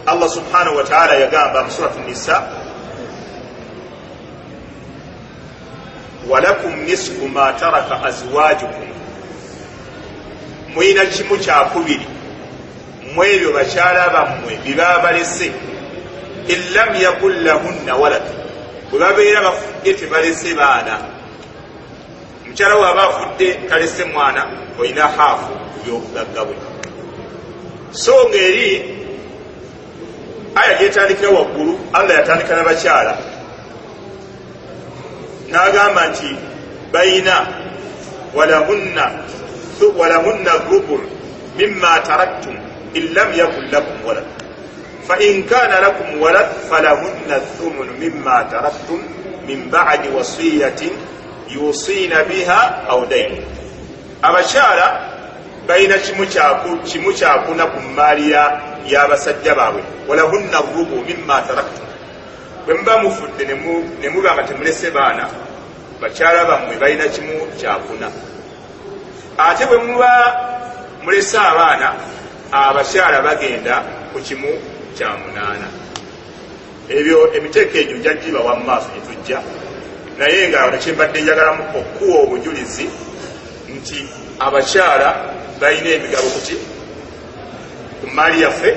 Allah subhanahu wa ta'ala yagamba mu suratu Nisa walakum nisfu ma taraka azwajukum mwina kimu kyakubiri mwebyo bakyala bammwe bibaba balese illam yakul lahunna walad bwe babeera bafudde tebalese baana mukyala waaba afudde talese mwana olina haafu byobugagga bwe so ng'eri aya gyetandikira waggulu Allah yatandika n'abakyala n'agamba nti bayina walahunna rubu mimma taraktum in lam yakun lakum walad fa in kana lakum walad falahunna thumunu mimma taraktum min ba'di wasiyatin yusina biha aw dayn abakyala bayina kimu kyakuna ku maali y'abasajja baabwe walahunna rubu mimma taraktum bwe muba mufudde ne muba nga temulese baana bakyala bammwe balina kimu kyakuna ate bwe muba mulese abaana abakyala bagenda ku kimu kya munaana ebyo emiteeko egyo jaggibawa mu maaso gye tujja naye nga nekyembadde njagalamu okuwa obujulizi nti abakyala balina emigabo kuki ku maali yaffe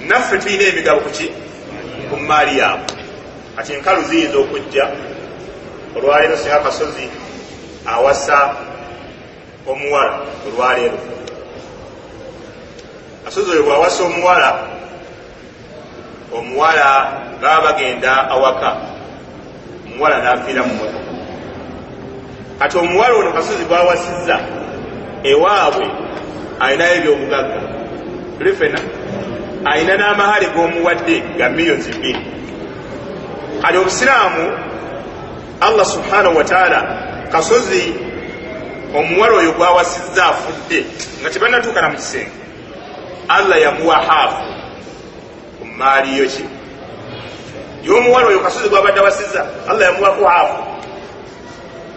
naffe tulina emigabo kuki ku maali yaabwe ati enkalu ziyinza okujja olwaleero singa akasozi awasa omuwala olwaleero kasozi oyo bwawasa omuwala baba bagenda awaka omuwala n'afiira mu motoka ati omuwala ono kasozi bwawasizza ewaabwe alinayo ebyobugagga tulifena alina n'amahale g'omuwadde ga miliyoni 2 kati obusiraamu Allah subhanahu wa ta'ala kasozi omuwala oyo gwawasizza afudde nga tebannatuukana mu kisenge Allah yamuwa haafu ku maali yo ki y'omuwala oyo kasozi gwabadde awasizza Allah yamuwako haafu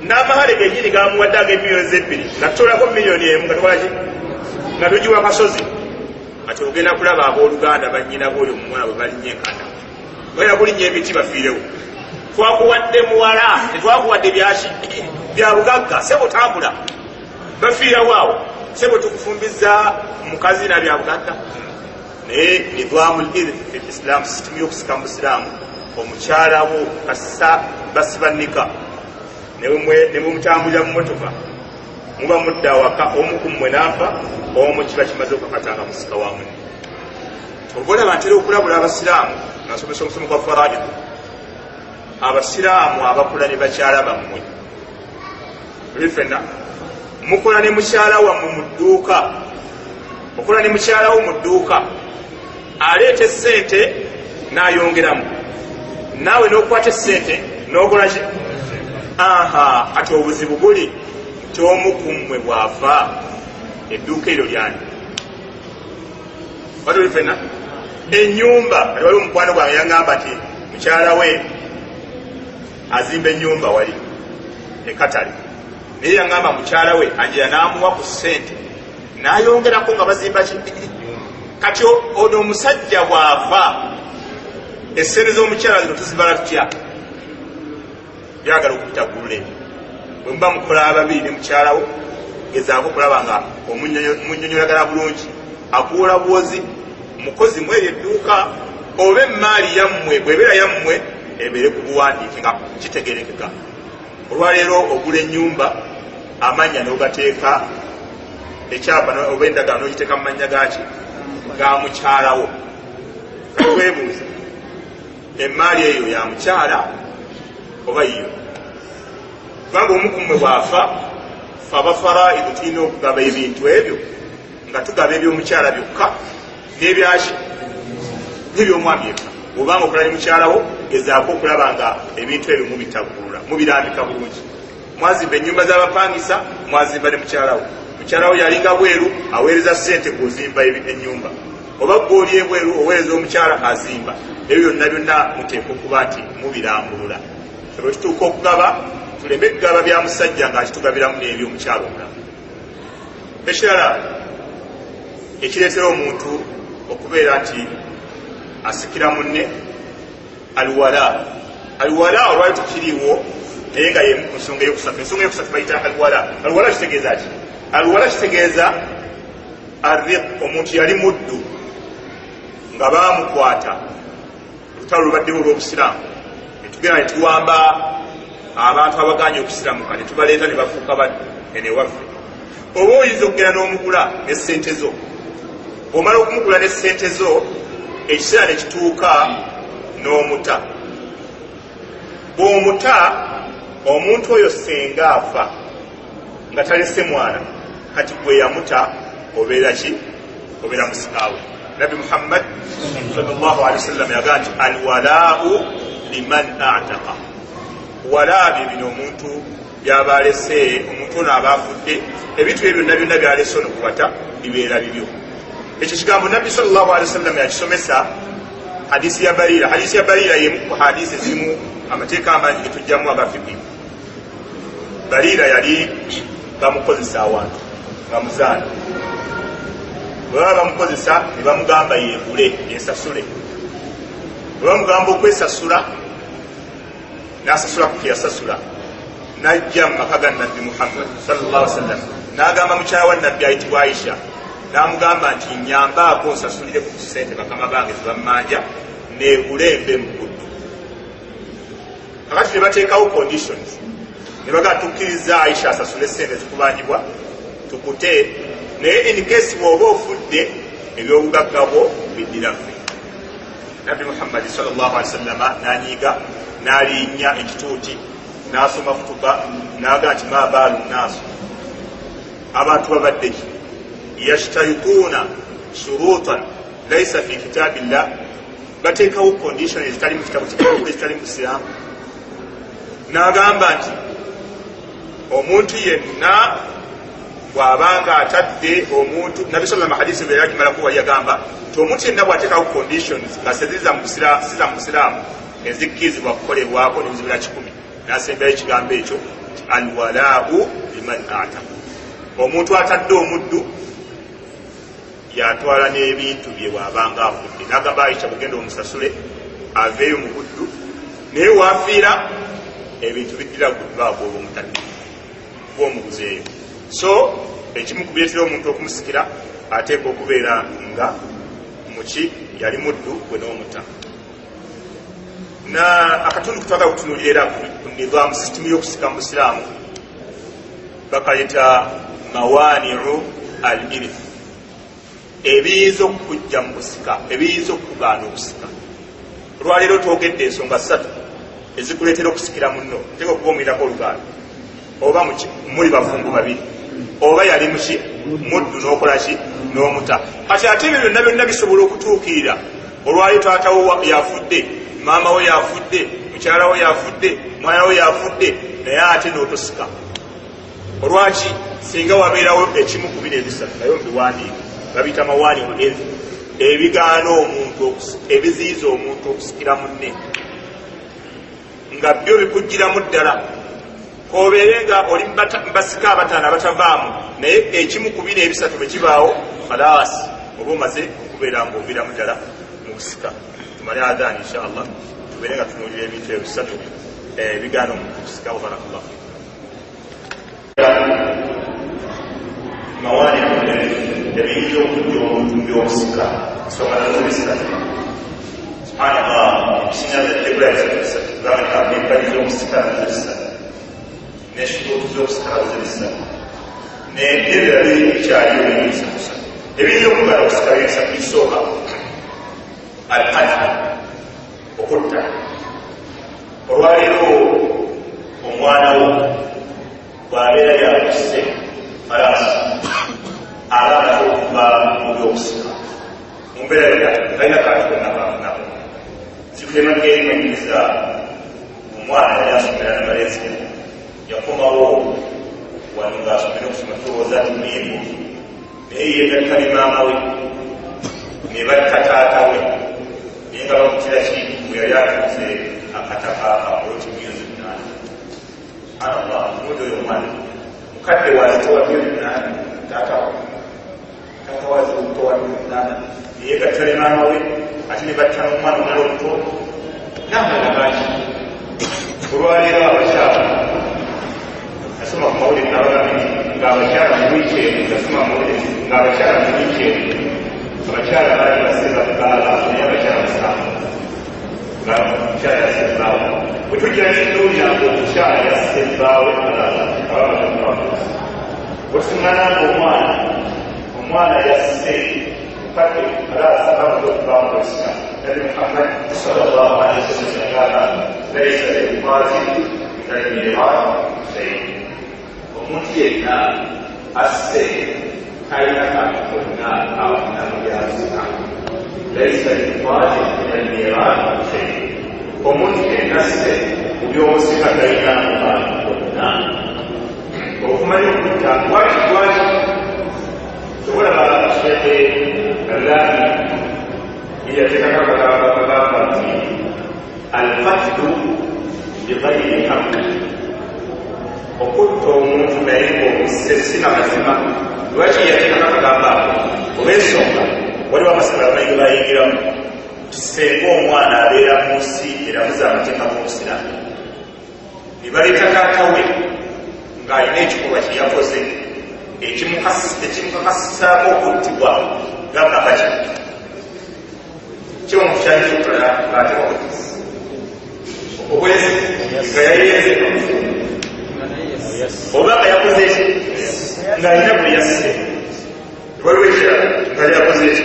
n'amahale genyini gamuwadde ag'emiliyoni 2 nga tutolako miliyoni 1 nga tukolaki nga tugiwa kasozi ati ogenda kulaba abooluganda bannyina b'oyo omuwala bwe balinyenkana bagenda kulinnya emiti bafiirewo twakuwadde muwala tetwakuwadde byaki bya bugagga sebo tambula bafiirawo awo sebo tukufumbiza mukazi na bya bugagga naye nidwamul irth fil islam system y'okusika mu busiraamu omukyala wo kasa basibanika ne mumutambulira mu motoka muba mudda waka omu ku mmwe n'afa omu kiba kimaze okukatanga musika wa munne obola bantera okulabula abasiraamu nasomesa omusomo gwa faraid abasiraamu abakola ne bakyala bammwe lifena mukola ne mukyala wammwe mu dduuka okola ne mukyala wo mu dduuka aleeta essente n'ayongeramu naawe n'okwata essente n'okola ki ati obuzibu buli nti omu ku mmwe bw'afa edduuka eryo lyani watulifena ennyumba kati waliwo omukwano gwange yaŋŋamba nti mukyala we azimba ennyumba wali ekatale naye yaŋŋamba mukyala we anjira n'amuwa ku ssente n'ayongerako nga bazimba kati ono omusajja bw'ava essente z'omukyala zino tuzibala tutya byagala okupita gulule bwe muba mukola ababiri ne mukyalawo gezaako okulaba nga omunnyonnyolagala bulungi akuwola bwozi mukozi mweri edduuka oba emaali yammwe bwebeera yammwe ebeere ku buwandiike nga kitegerekeka. Olwaleero ogula ennyumba amanya n'ogateeka ekyapa oba endagala n'ogiteeka mu mannya gaki ga mukyalawo. Twebuuza emaali eyo ya mukyala oba yiyo? Kubanga omu ku mmwe bw'afa fe abafaraidu tulina okugaba ebintu ebyo nga tugaba eby'omukyala byokka n'ebyaki n'ebyomwami yekka. Bw'obanga okola ne mukyalawo gezaako okulaba nga ebintu ebyo mubitagulula mubirambika bulungi. Mwazimba ennyumba z'abapangisa, mwazimba ne mukyalawo. Mukyalawo yalinga bweru aweereza ssente kuzimba ennyumba, oba gw'oli ebweru oweereza omukyala azimba. Ebyo byonna byonna muteeka okuba nti mubirambulula. Bwe tutuuka okugaba tuleme kugaba bya musajja ng'akitugabiramu n'eby'omukyala omulamu. Ekirala ekireetera omuntu okubeera nti asikira munne alwala. Alwala olwali tukiriiwo naye nga yemu ku nsonga eyokusatu. Ensonga eyokusatu bayita alwala. Alwala kitegeeza ki? Alwala kitegeeza arriq, omuntu yali muddu nga baamukwata olutalo lubaddewo olw'obusiraamu, ne tugenda ne tuwamba abantu abaganye okusiramuka ne tubaleeta ne bafuuka baddu enewaffe. Oba oyinza okugenda n'omugula n'essente zo, bw'omala okumugula n'essente zo ekiseera ne kituuka n'omuta. Bw'omuta omuntu oyo senga afa nga talese mwana, kati gwe yamuta obeera ki? Obeera musikaawe. Nabi Muhammad sallallahu alaihi wasallam yagaa nti alwalaau liman a'taqa. Walaa bye bino omuntu byaba alese, omuntu ono aba afudde, ebintu ebyo byonna byonna byalese ono kuwata bibeera bibyo. Ekyo kigambo Nabbi sallallahu alaihi wasallam yakisomesa hadisi ya Barira. Hadisi ya Barira yemu ku hadisi ezimu amateeka amangi getujjamu agafipi. Barira yali bamukozesa awantu nga muzaana, bwe baba bamukozesa ne bamugamba yeegule yesasule. Bwe bamugamba okwesasula n'asasula ku kyeyasasula, n'ajja mu maka ga Nabbi Muhammad sallallahu alaihi wasallam n'agamba mukyala wa Nabbi ayitibwa Aisha, n'amugamba nti nyambaako nsasulire ku ssente bakama bange zebammanja neegule mbe mu buddu. Kakati ne bateekawo conditions, ne bagaa tukkiriza Aisha asasule ssente zikubangibwa tukute, naye in case bw'oba ofudde ebyobugagga bwo biddiraffe. Nabbi Muhammad sallallahu alaihi wasallam n'anyiiga n'alinnya ekituuti n'asoma kutuba n'agaa nti ma baalu nnaasu, abantu babadde ki yashtarituuna shuruutan laysa fi kitaabillah, bateekawo condition ezitali mu kitabu kitukuvu ezitali mu Isiraamu. N'agamba nti omuntu yenna bw'abanga atadde omuntu, Nabi sallallahu alaihi wasallam hadisi bwe yakimalaku wali yagamba nti omuntu yenna bw'ateekawo conditions nga siza mu Busiraamu ezikkirizibwa kukolebwako n'ebizibira 10, n'asembayo ekigambo ekyo nti alwalaau liman a'taqa. Omuntu atadde omuddu yatwala n'ebintu bye bw'abanga afudde. N'agamba Aisha bugenda omusasule aveeyo mu buddu, naye waafiira ebintu biddira gudba gw'omutadde gw'omuguzeeyo. So ekimu ku bireetera omuntu okumusikira ateeka okubeera nga muki yali muddu gwe n'omuta. Na akatundu kutwagala kutunulira ku nidhaamu system y'okusika mu Busiraamu bakayita mawani'u al-irth, ebiyinza okujja mu kusika, ebiyinza okugaana okusika. Olwaleero twogedde ensonga 3 ezikuleetera okusikira munno. Teeka okuba omuyitako olugaano, oba muli bafumbo babiri, oba yali muki muddu n'okola ki n'omuta. Kati ate ebyo byonna byonna bisobola okutuukirira. Olwaleero taatawo yafudde, maama we yafudde, mukyala we yafudde, mwana we yafudde, naye ate n'otosika. Olwaki? Singa wabeerawo ekimu ku bino ebisatu, naye obiwandiike, babiyita mawaani omugenzi, ebigaana omuntu ebiziyiza omuntu okusikira munne nga byo bikugiramu ddala. obeerenga oli mbasika abataano abatavaamu naye ekimu ku bino ebisatu bwe kibaawo khalaasi oba omaze okubeera ng'oviramu ddala mu kusika. tumale adhaani inshaallah tubeerenga tunuulira ebintu ebisatu bigaana omuntu kusika. wabarakallahu mawani ebiyinza okujja omuntu by'okusika nsonga nazo bisatu. subhanallah ebisinga byadde bisatu gamba empagi z'okusika nazo bisatu n'ekituufu z'okusika nazo bisatu n'ebirala bikyaliyo ebisatu ebiyinza okugala okusika byebisatu. bisooka alqadha okutta. olwaliro omwana wo bw'abeera yakuse falaasi abaana okuva mu byokusika mu mbeera talina kantu konnabafunako. sikulemakeemanyiriza omwana yali asomera ne Malaysia yakomawo wano ng'asomera okusoma tulowooza ti muyimbu naye yegatta ne maama we ne batta taata we naye nga bamukira ki bwe yali atuuze akataka apoloti myezi 8. subhanallah omuntu oyo omwana mukadde wazitowa myezi 8 taata wazitowa myezi 8 yegatta ne maama we ate ne batta n'omwana omulala omuto namulabaki olwaliro abakyala nasoma ku mawulire n'abagambye ng'abakyala mu wiikendi nasoma mawulire ng'abakyala mu wiikendi abakyala baali basinza kugaala naye abakyala musanvu ng'amukyala yassembaawe bwe tujja n'enduulira ng'omukyala yassembaawe ababatamubamu otuŋŋananga omwana yasse mukadde alaasa bamuza okuvaamu kwesika. nabi muhammad sallallahu alaihi wasallam yagamba laisa lilqazi minalmiran shay'un. omuntu yenna asse talina kantu konna afuna mu byasika. laisa lilqazi minalmiran shay'un. omuntu yenna asse mu by'omusika talina kantu konna. okumanya okutta lwaki sobola shekhe allani yatekakakagamba nti alqatlu bigayri haqqi. okutta omuntu naye ng'omusse sina mazima. lwaki yatekakakagamba oba ensonga waliwo amasomero amangi bayingiramu singa omwana abeera mu nsi eramuza amateeka g'obusiraamu ne baleeta taata we ng'alina ekikolwa kye yakoze ekimukakasisaako okuttibwa gakakaki kyomuntu kyali kikola ng'ateka obwezi nga yayeze oba nga yakoze eki ng'alina bwe yasse waliwo ekirala nga yakoze eki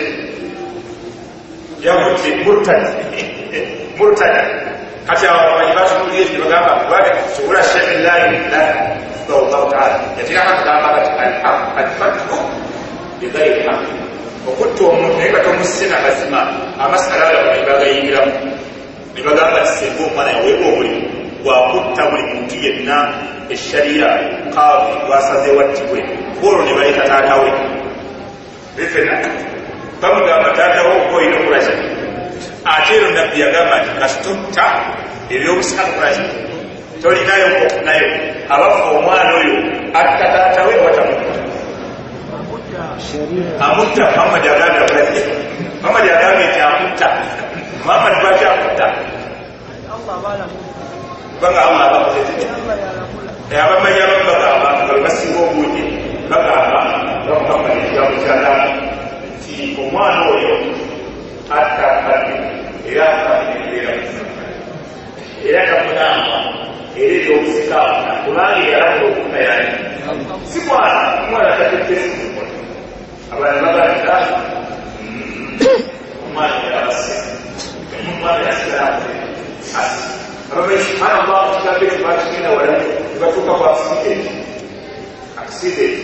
yakutte murtada. kati abamanyi batunuulira ekyo bagamba kubanga sobola shaillahi allahu taala yatekako akagamba kati alfathu bigayri haqqi. okutta omuntu naye nga tomusse na mazima amasala ago ne bagayingiramu ne bagamba ti singa omwana yaweebwa omulimu gwakutta buli muntu yenna eshariya kaadi gwasaze wattibwe olwo ne baleeta taata we bifena bamugamba taata we okoyina okulaki ate ero nabbi yagamba nti kasitutta ebyobusika kulaki tolinayo okunayo abafu omwana oyo atta taata we watamutta amutta. Muhammad agambye akulaki Muhammad agambye nti amutta. Muhammad lwaki akutta kubanga Allah abakoze abamanyi abamu bagamba nga basinga obungi bagamba Muhammad ekigambo kyagamba nti omwana oyo atta kadde era akaneera era kamunamba era ebyobusika kubanga eyalabula okutta yani si mwana tatetesikukona abantu bagalira omwana yabase omwana yasiraate asi abamanyi subhanallah ekigambo ekyo bakigenda wala nebatuuka ku accident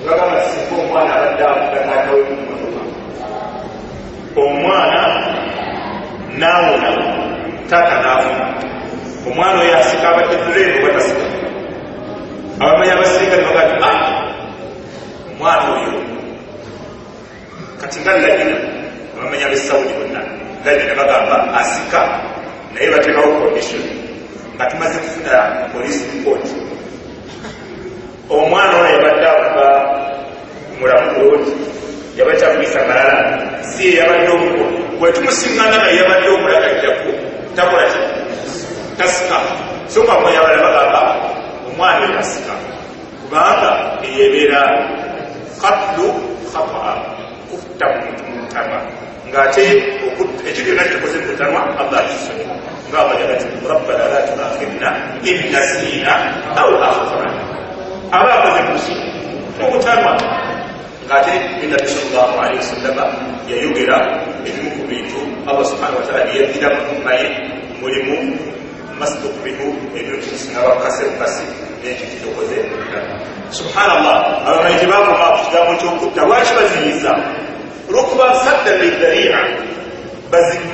nebagamba singa omwana abadde avuga taatawe mumotoka omwana naawona taata naafuna omwana oyo asika abadde duleevu batasika. abamanyi abasinga nebagati omwana oyo kati nga lagina abamanyi ab'esawudi bonna lagina bagamba asika naye bateekawo condition nga tumaze kufuna police report omwana ono yabadde akuba mulamu bulungi yabadde akubisa malala si ye yabadde omukulu bwe tumusiŋŋana naye yabadde omulaga ajjaku takola ki tasika soka mweyabala bagamba omwana oyo asika kubanga eyebeera katlu khata kutta muntu mutama ng'ate ekyo byonna kitukoze mu mutamwa allah akisonyi ng'aba yagati rabbana la tuakhidna in nasina au akhtana aba akoze kusi mukutamwa ng'ate nabi sallallahu alaihi wasallama yayogera ebimu ku bintu allah subhanahu wataala yeyaddira mu ummaye mulimu mastukrihu ebyo tukisinga bakase bukasi n'ekyo kitukoze subhanallah abamanyi tebakoma ku kigambo ky'okutta lwaki bazinyiza olwokuba sadda lidariya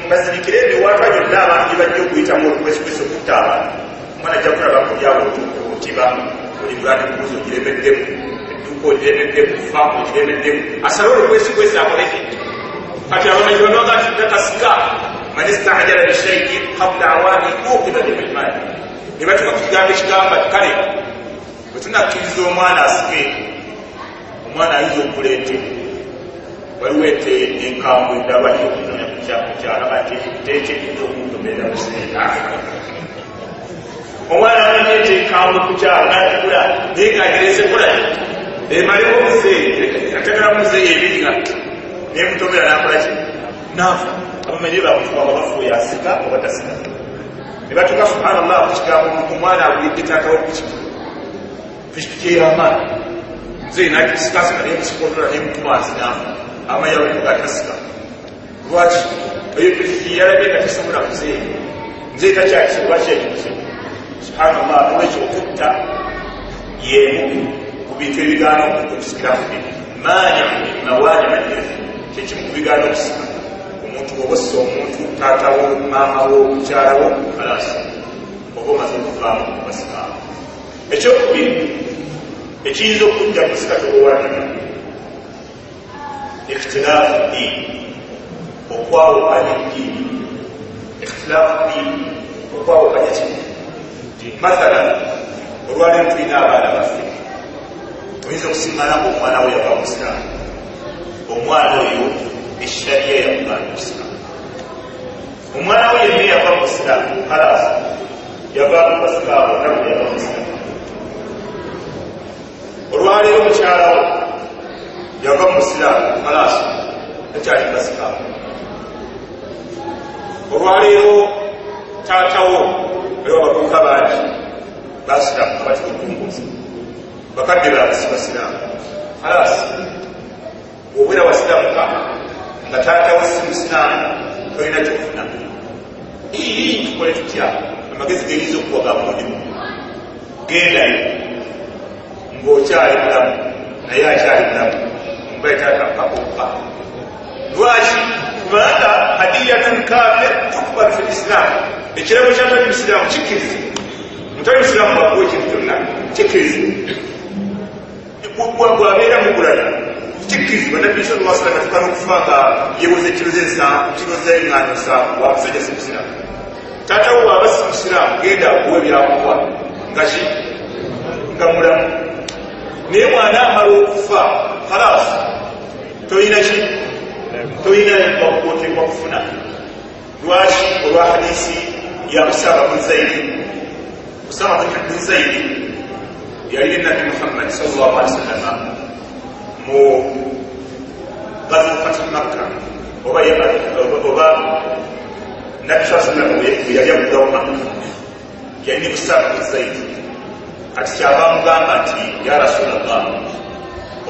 bazirikire ebiwaatwa gyonna abantu gye bajja okuyitamu olukwesikwesi okutta abantu omwana ajja kulaba kulyawo okutiba olibulani kubuzi ogiremeddemu edduuka oliremeddemu faamu ogiremeddemu asale olukwesikwesi akoleki kati abamanyi banoga takasika man istajala bishaiin qabla awaani uqiba bihilmani ne batuka ku kigambo ekigamba kale bwe tunakkiriza omwana asike omwana ayinza okuleete waliwo ete enkambwe endaba yokutonya kukyala bati tekyekiza okutomera museera omwana ete enkambwe kukyala natigula naye ng'agirese kulayo emaliwo omuzeeyi ategala muzeeyi ebiriga nemutomera nakolaki naafa abamanyi bamufuwanga bafuuya asika oba tasika ne batuka subhanallah ku kigambo omwana agulidde taatawo pikipiki ey'amaani muzeeyi nagisikasika nemusikondola nemutumaasi naafa amayawuga tasika lwaki eyo pikipiki yalabye nga tesobola muzeeyi muzeeyi takyakise lwaki yakimuze subhanallah olwekyo okutta yemu ku bintu ebigaana okusikiramu maanya mawaanya manyefu kyekimu ku bigaana okusika omuntu oba ossa omuntu taatawo maamawo mukyalawo kalasi oba omaze okuvaamu kubasikaamu ekyokubiri ekiyinza okujja kusika tobawanira ikhtilaafu ddiini okwawukanya eddiini ikhtilaafu ddiini okwawukanya kimu mathala olwaleero tulina abaana baffe oyinza okusiŋŋanaku omwana we yava musiraamu omwana oyo eshariya yakugaana okusiraamu omwana we yenna yava musiraamu kalas yava mubasiraamu naku yava musiraamu olwaleero mukyalawo yava musiraamu kalas takyali basiraamu olwaleero taatawo ewa baduuka bangi basiraamu abati kukunguza bakadde baabasi basiraamu kalas obwera wasiramuka nga taatawo si musiraamu tolina kyofuna tukole tutya amagezi geyinza okuwaga mulimu gendayo ng'okyali mulamu naye akyali mulamu omubaye taata mpakokka lwaki kubanga hadiyatun kafir tukubalu fi lisiraamu ekirabo kyatali musiraamu kikkirize mutali musiraamu bakuwa ekintu kyonna kikkirize bwabeera mugulala kikkirize banabbi sallallahu alaihi wasallam tukana okufa nga yewoza ekiro z'eŋŋaano nsanvu wamusajja si musiraamu taatawo waaba si musiraamu genda akuwa ebyakuwa nga ki nga mulamu naye mwana amala okufa kalas tolina ki tolina bakuotekwa kufuna lwaki olwa hadisi ya Usama bin Zaidi yali nabi Muhammad sallallahu alaihi wasallam mu ghazwa Fath Makkah oba nabi sallallahu alaihi wasallam yali amugawo Makkah yali Usama bin Zaidi ati kyabamugamba nti ya Rasulallah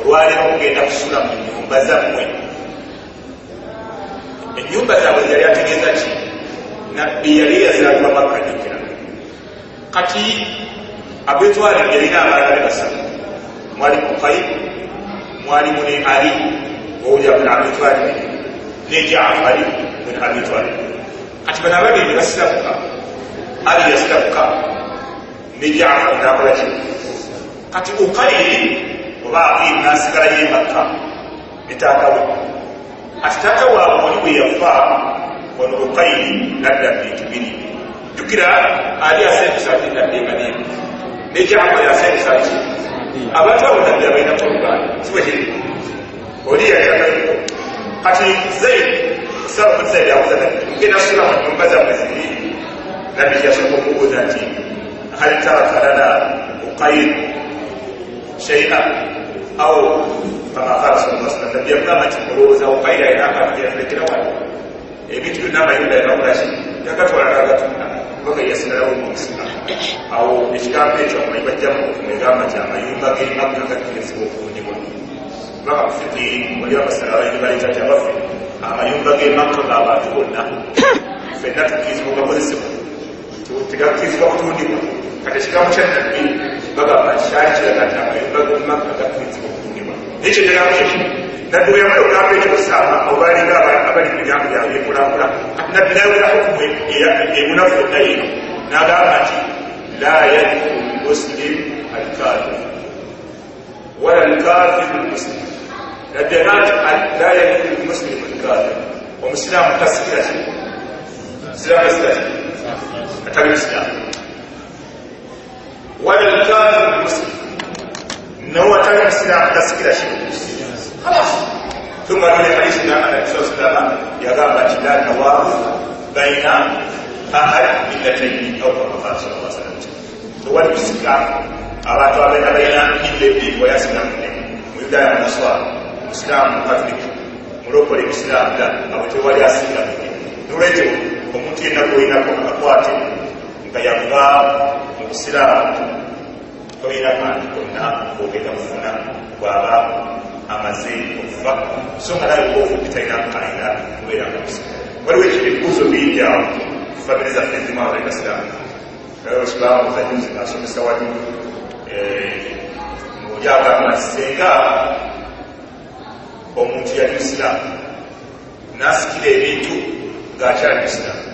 olwaleero okugenda kusula mu nyumba zammwe ennyumba zaabwe yali ategeeza ki nabbi yali yazaalibwa Makka nyekera kati abetwalib yalina abaana be basatu mwalimu Qayb mwalimu ne Ali owulira bun Abi Talib ne Jaafari bun Abi Talib kati bano ababiri ne basiramuka Ali yasiramuka ne Jaafari nakola ki kati Uqayli oba Aqil nasigala ye Makka ne taata we ati taata waabwe oli bwe yafa ono Uqayli nadda bintu biri jukira Ali asembisa ati nadde nga ne Jaafari asembisa ki abantu abo nabbi abalina kurban siwe kiri oli yayagala kati Zaid sababu Zaid awuzana ngena sura mu nyumba za mwezi nabbi yasoko kubuuza nti hal taraka lana uqayd shay'an aw kama qala sallallahu alaihi wasallam nabbi kama tukuuza uqayd ina akatulekera wali ebintu byonna amayumba yagabulashi yagatwala n'agatunda mpaka yasalawo omusika awo ekigambo ekyo amanyi bajjamu kumwegamba nti amayumba g'emakka gakkiririzibwa okutundibwa mpaka kufikiri wali abasala abayini baleeta ti abaffe amayumba g'emakka g'abantu bonna ffenna tukkirizibwa gakozesebwa tegakkirizibwa kutundibwa kati ekigambo kya nabbi bagamba kyali kiraga nti amayumba g'emakka gakkirizibwa okutundibwa naye kyekigambo ekyo nabbi bwe yamala okugamba ekyo osaaba obalinga abali mu bigambo byabwe byekulakula kati nabbi nayogera hukumu emunafu nayino n'agamba nti la yadkhulu lmuslim alkafir wala alkafiru lmuslim nabbi agamba nti la yadkhulu lmuslim alkafir omusiraamu tasikira ki musiraamu tasikira ki atali musiraamu wala alkafiru lmuslim nawe atali musiraamu tasikira ki خلاص ثم قال الحديث ان النبي صلى الله عليه وسلم يقام لا توافق بين احد ملتين او كما قال صلى الله عليه وسلم هو الاستقامه اراد بين ملتين ويسلم ويبدا النصارى الاسلام كاثوليك مروكو الاسلام لا او توالي اسلام نوريتو omuntu yenna gw'oyinako akakwate nga yava mu busiraamu toyina kantu konna ogenda kufuna bw'aba amaze okufa so nga nawe oba bitalina kalina kubeera ngamusa waliwo ebibuuzo bingi awo famire zaffe ezimu abalikasiraamu kibaamuza juzi asomesa wali ng'oli agamba singa omuntu yali musiraamu n'asikira ebintu ng'akyali musiraamu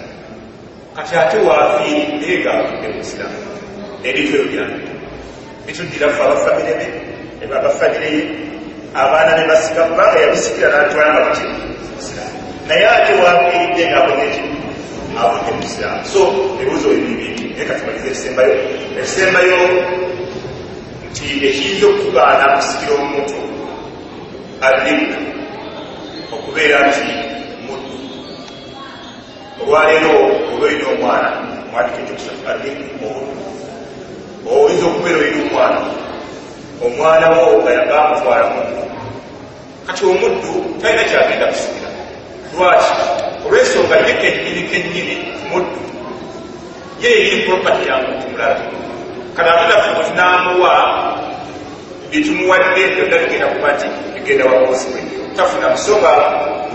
kati ate waafiiridde ng'avudde mu busiraamu ebintu ebyo byange bituddira ffe abafamire be eba abafamire ye abaana ne basika kubanga yabisikira n'atwala nga bati naye ate waafiiridde ng'aboneki abudde mu busiraamu so ebibuuzo ebibingi naye katumaliza ekisembayo nti ekiyinza okugaana kusikira omuntu alimu okubeera nti muddu olwaleero oba olina omwana mwandika ekyokusatu alimu obuddu oyinza okubeera olina omwana wo nga yagamutwala muddu kati omuddu talina kyagenda kusikira lwaki olw'ensonga ye kennyini muddu ye eyiri propati ya muntu mulala kati atulafuti n'amuwa bitumuwadde byonna bigenda kuba nti bigenda wakozibwe tafuna musonga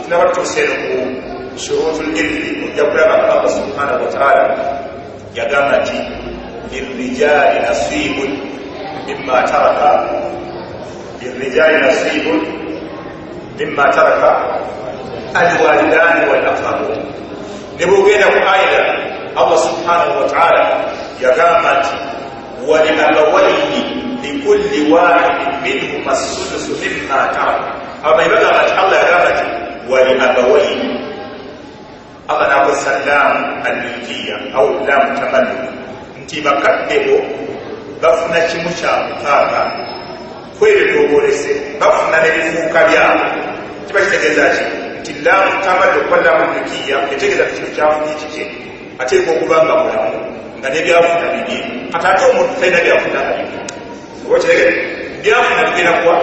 tunaba tutuuse eno ku shurutul ilmi ojja kulaba Allah subhanahu wa ta'ala yagamba nti lirrijali nasibun mimma taraka lirrijali nasibun mimma taraka alwalidani wal aqrabun ne bwogenda ku aya Allah subhanahu wa ta'ala yagamba nti waliabawaihi likulli wahidin minhuma as-sudusu mimma taraka abamanyi bagamba nti Allah yagamba nti waliabawaihi Allah nakozesa lam al-milkiya au lam tamalluk nti bakaddebo bafuna kimu kya mukaaga kwebetoobolese bafuna n'ebifuuka byabo kiba kitegeeza ki nti lam tamalluk wa lam al-milkiya etegeeza ti kino kyafunye kike ateeka okuba nga mulamu nga nebyafuna bibye kati ate omuntu talina byafuna bibye oba kitegere byafuna bigenda kuwa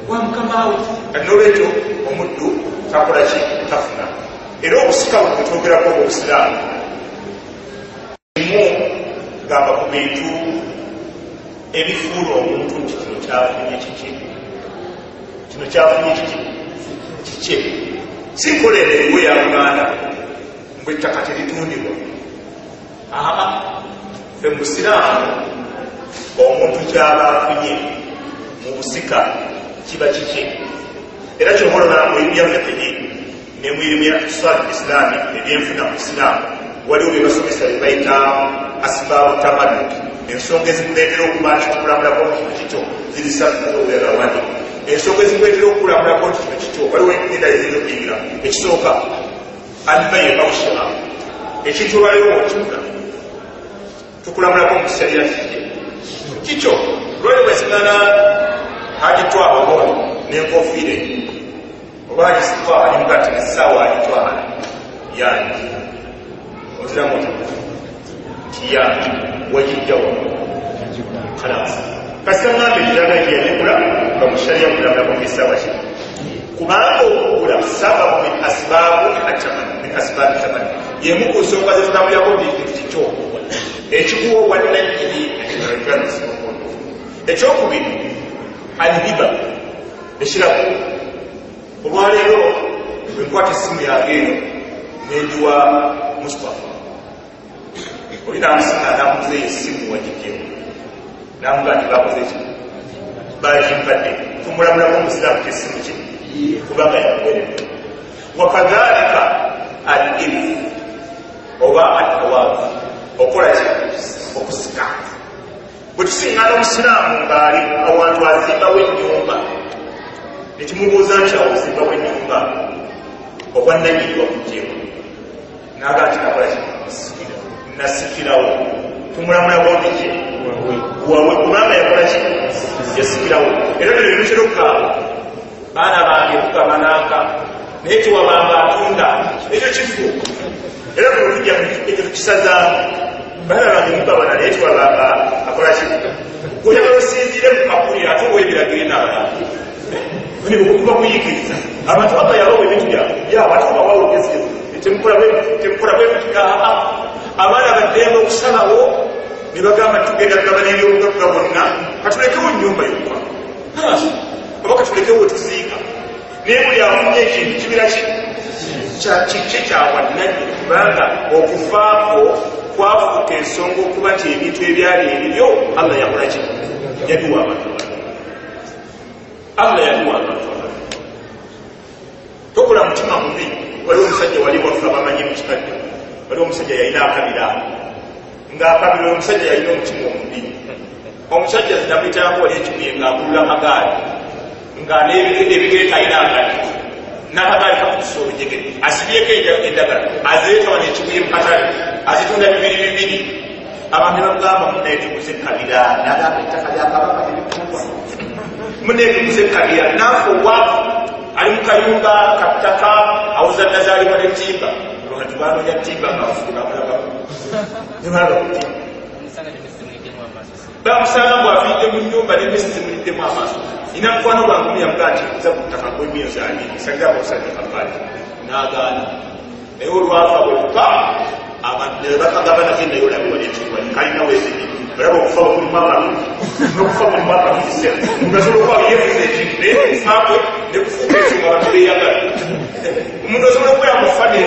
wa mukamaawe kati n'olwekyo omuddu takola ki tafuna era obusika bwe bwetwogerako obusiraamu mu gamba ku bintu ebifuula omuntu nti kino kyafunye kiki kino kyafunye kiki kike sinkola emirimu ya Buganda mbwe ettaka teritundibwa ffe mu busiraamu omuntu kyaba afunye mu busika kiba kiki era kyomulona muirimu ya fiqhi ne muirimu ya iqtisad islami ebyenfuna mu busiraamu waliwo bye basomesa bye bayita asbaabu tamalluk ensonga ezikuleetera okuba nti tukulamulako kino kito ziri ssatu obuyagalwani ensonga ezikuleetera okukulamulako nti kino kito waliwo engenda eziyinza okuyingira ekisooka albayi awshira ekintu olwaliwo okikula tukulamulako mu kiseera kiki kikyo lwali bwesigana hagitwala obono n'enkofiire oba agisitwala nimugati essaawa agitwala yangi oziramu nti yangi wagijjawo kalasi kasita ngambe ekiraga gyenekula nga mushariya kulabulamu essaawa kino kubanga okugula sababu min asbaabu tamani yemu ku nsonga zezitambulirako ekintu kikyokugula ekikuwa obwannannyini ekyokubiri alihiba ekirago olwaleero bwenkwata essimu yange eno nendiwa Mustafa olina amusina namuze essimu wagijjemu namuga nti bakoze ki bakimpadde tumulamulamu omusiraamu kyessimu kye kubanga yakwere wakadhalika al-ilm oba atawaafu okola ki okusika bwe tusiŋŋana omusiraamu ng'ali awantu azimbawo ennyumba nekimubuuza nti awo ozimbawo ennyumba obwannannyini wakujjeemu naga nti nakola ki nasikirawo tumulamulako ndiki wawe kubanga yakola ki yasikirawo era bino bimutera okukaawa baana bange kugabananga naye tiwabanga atunda ekyo kifu era kuno tujja ekyo tukisazaamu baana bange mugabana naye tiwabanga akola ki oyagala osinzire mu makulira ate oweebiragire n'abalala ni okuba kuyigiriza abantu bagayalawo ebintu byabwe byabo ate obawawo ogezigezi temukula bwebigaa abaana baddemba okusalawo ne bagamba tugenda tugabana ebyobugagga bonna katulekewo ennyumba yokka oba katulekewo wetuziika naye buli afunye ekintu kibira kiki kyawannannyini kubanga okufaako kwafuuka ensonga okuba nti ebintu ebyali ebibyo Allah yakola ki yaduwa abantu Allah yaduwa abantu tokola mutima mubi waliwo omusajja wali waffe abamanyi mu kikadde waliwo omusajja yalina akabira ng'akabira omusajja yalina omutima omubi omusajja zinamuyitayako wali ekibuye ng'akulula akagaali nga n'ebigere kalina akati n'akagaali kakutusa olujegere asibyeko endagala azireeta wano ekibuye mu katale azitunda bibiri abantu bagamba munaye tuguze kabira nagamba ettaka lyakabaka ebikubwa munaye tuguze kabira naafe owafu ali mu kayumba kattaka awuza nazaalibwa netimba abantu banoonya timba ngaafulabulabako nebalaba kutimba bamusanga bw'afiidde mu nnyumba n'emmesi zimuliddemu amaaso ina mukwano gwange muyamuga nti nza ku ttaka gw'emyezi abiri salira bamusajja kafaali n'agaana naye olwafa bwetuka abantu ne bakagabana gendayo olabibwa n'ekibwa kalina weezini olaba okufa bulimu akalungi n'okufa bulimu akalungi ngasobola okuba yeefuza ekintu naye okufaakwe ne kufuuka ekyuma abantu beeyagala omuntu osobola okubeera mu famire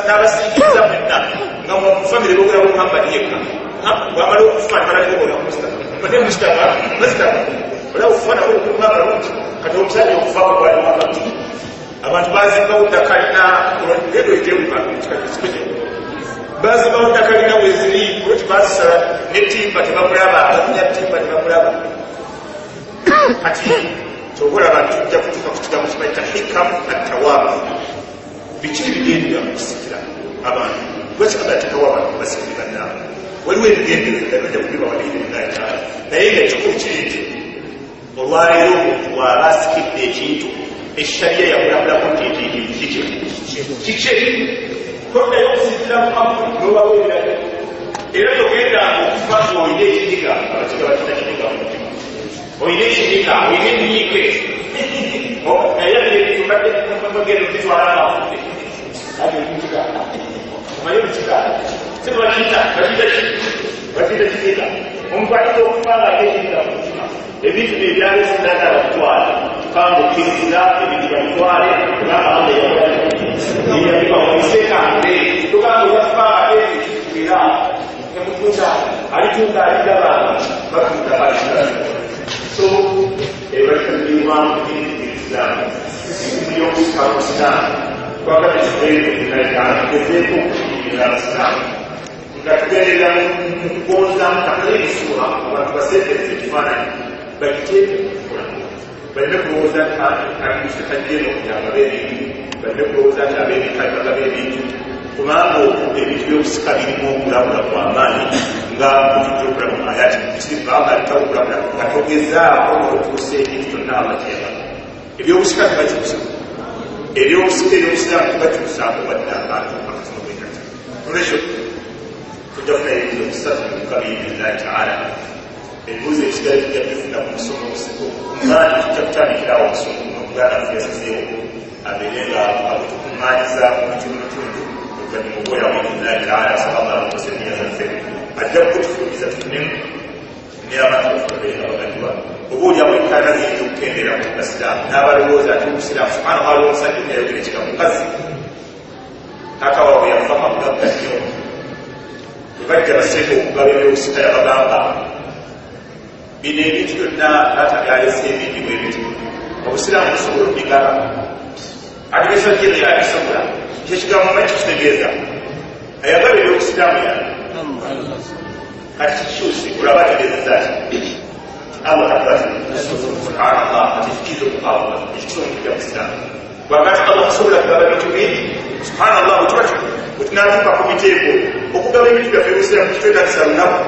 n'abasingiza mwenna nga mu famire bogera muhammad yekka bwamala okufa nebalakobola ate mustaka olaba okufana bwekulimu akalungi kati omusajja okufaako gwalimu akalungi abantu bazimbawo dakalina gendo eteekikakisikuja bazimbawo dakalina weziri kuloti bazisala netimba tebamulaba bakunya timba tebamulaba kati kyobolaba tujja kutuuka ku kigambo kimayita hikamu attawaabu bikiri bigendera mu kusikira abantu lwekigamba yatekawo abantu basikiri bannaabo waliwo ebigendererwa bajja kubibawa biibillahi taala naye nga ekikulu kiri nti olwaleero omuntu bw'aba asikidde ekintu eshariya yakulabulako nti ekintu kiki todayo okusinzira mukamu nobawo ebirage era togendanga okufa ng'olina ekinyiga abakiga bakita kinyiga mu mutima olina ekinyiga olina enyiike naye bagenda okitwala amafudde ati omukiga omaye omukiga sibakita bakita kinyiga omuntu ayinza okufa nga atekinyiga mu mutima ebintu byebyalesindaga bakutwala kanga okkiriza ebintu babitwale kubanga Allah yabibamuisekande tugamba oyafaanga ekikira emukuta alitunda aligabanga bakutabalira so ebakimulimamu islam yokusika mu islam twakatikireegezeeko okukiira islam nga tugendera mu kugonza mukakale ebisuula abantu baseeteze ekifaananyi bagiteeke okukula baleme kulowooza nti abikusekajjeno yagaba ebintu baleme kulowooza nti abeebika bagaba ebintu kubanga ebintu byokusika birimu okulabula kw'amaanyi nga butujja okulaba mu ayati ekiriva nga alitakulabula nga togezaako n'otuusa ebintu byonna abakyera ebyobusika tebakyusa ebyobusika ebyobusiraamu tebakyusaako wadde abantu akatono bwekati olwekyo tujja kufuna ebibuzo bisatu muka biidinillahi taala ebibuzo ekigali tujja bifuna ku musomo omwani tujja kutandikirawo omusomo n'omuganda ffe yasizeewo abeere nga abutukuŋŋaanyiza mu bitundutundu oluvannyuma obwera biidinillahi taala sallallahu alaihi wasallam zaffe ajja kutufulumiza tufunemu ne abantu bafubabeere nga baganyulwa oba oli abwenkana ziyinza okukendeera mu basiraamu n'abalowooza ati obusiraamu subhana waliwo omusajja nayogera ekika mukazi taata waabwe yafa mabugagga nnyo bwe bajja baseeka okugaba ebyobusika yabagamba bino ebintu byonna taata byalesa ebindi bwe biti obusiraamu busobola obigaba ategesa jene yabisobola kyekigambo manyi kitegeeza ayagala ebyobusiraamu yana kati kikyusi olaba ategeezeza ati Allah akbar subhanallah atifikizo kwa Allah ikisomo kya Islam wakati Allah asobola kugaba ebintu bingi subhanallah utwatu utunatuka ku mitego okugaba ebintu bya Islam kitweta kisalunaku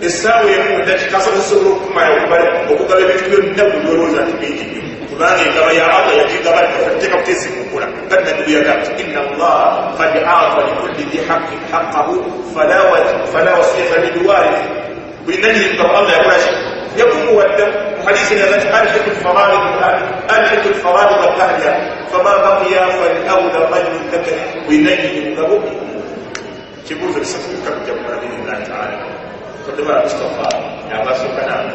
esawo emu dakika sobola okumanya okugaba ebintu byonna bulowooza nti bingi nnyo kubanga engaba ya Allah yagigaba teeka buteesi kukola bali nabbi yagamba inna Allah qad a'ta likulli dhi haqqin haqqahu fala wasiyata liwarith buli nannyini mugabo Allah yakola ki يقوم والدم حديث التي ألحق الفرائض الأهلية فما بقي فالأولى رجل ذكر وينجي له تقول في السفر كم جمع بإذن الله تعالى قدما مصطفى يا الله سبحانه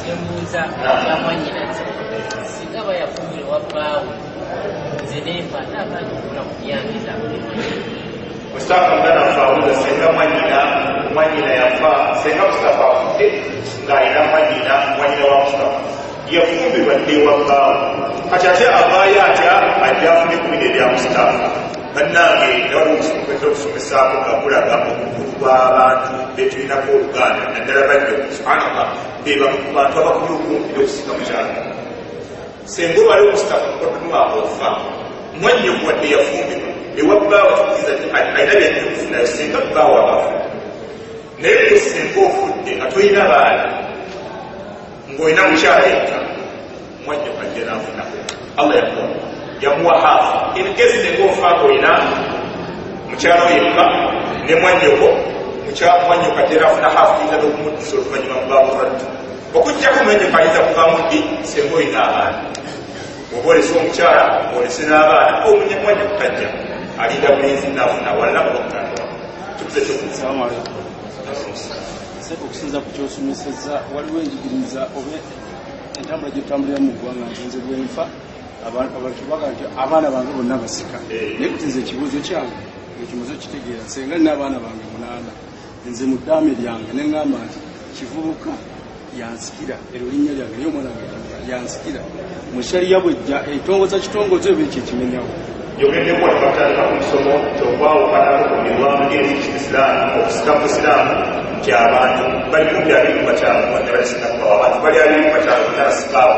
Yemuza yamanyira sigaba yafumirwa bawo zenefa n'abantu kuyangiza Mustafa ngana fauza senga mwanyina yafa senga Mustafa afute ng'alina mwanyina wa Mustafa yafumbirwa ddewa bbaawo kati ate avaayo atya ajja afune ku bino ebya Mustafa bannange nawali okusomesa okusomesaako nga kulaga obukulu bw'abantu betulinako oluganda naddala bajjo subhanallah bebamu ku bantu abakulu okumpi n'okusika mukyalo senga obali Mustafa mukwatumuwaako okufa mwanyina wadde yafumbirwa ewa bbaawo tukiza alina byajja okufunayo senga bbaawo abafu naye gwe senga ofudde nga tolina baana ng'olina mukyala yekka mwajja kajja n'afunako Allah yakuwa yamuwa haafu enkezi senga ofaako olina mukyala yekka ne mwannyoko mwannyoko ajja n'afuna haafu tuyinza n'okumuddisa oluvannyuma mu baaburaddu okujjako mwannyoko ayinza kuvaamu ddi senga olina abaana oba olese omukyala olese n'abaana omwannyoko tajja alinda bulinzi nafuna wala okutandwa tukuze Assalamu alaykum. Okusinza ku kyosomeseza waliwo enjigiriza oba entambula gyetambulira mu ggwanga nze bwenfa abantu baga nti abaana bange bonna basika naye kutinza ekibuuzo kyange ekimuzo kitegeera senga nina abaana bange 8 nze mu ddaame lyange ne ŋŋamba nti kivubuka yansikira ero linnya lyange naye omwana wange yansikira mu shariya bwejja etongoza kitongozo ebyo kyekimenyawo yogende kwa kupata kusomo tokwao kana kumirwa ngezi Islam okusika mu Islam ky'abantu bali mu byali bachana wanda bali sina kwa abantu bali ali bachana na sibawo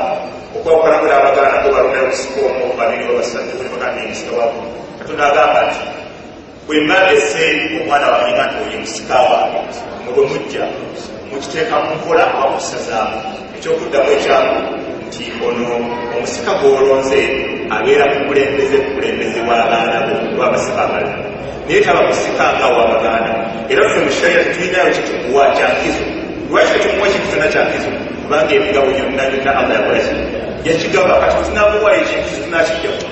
okwa kana kula abagana ko baruna kusikomo babiri babasatu kuli bakandi nisikawa katunda agamba ati bwe mbade seni omwana wa ingati oyimusikawa mugo mujja mukiteeka mu nkola abakusazamu ekyokuddamu ekyamu nti ono omusika gw'olonze abeera mukulembeze w'abaana w'abasika abalala naye taba kusika nga w'abaganda era ffe mu shariya tulinayo kitukuwa kyankizo lwaki tekumuwa kintu kyonna kyankizo kubanga emigabo gyonna Allah yakolaki yakigaba kati tunamuwayo ekinkizo tunakijjamu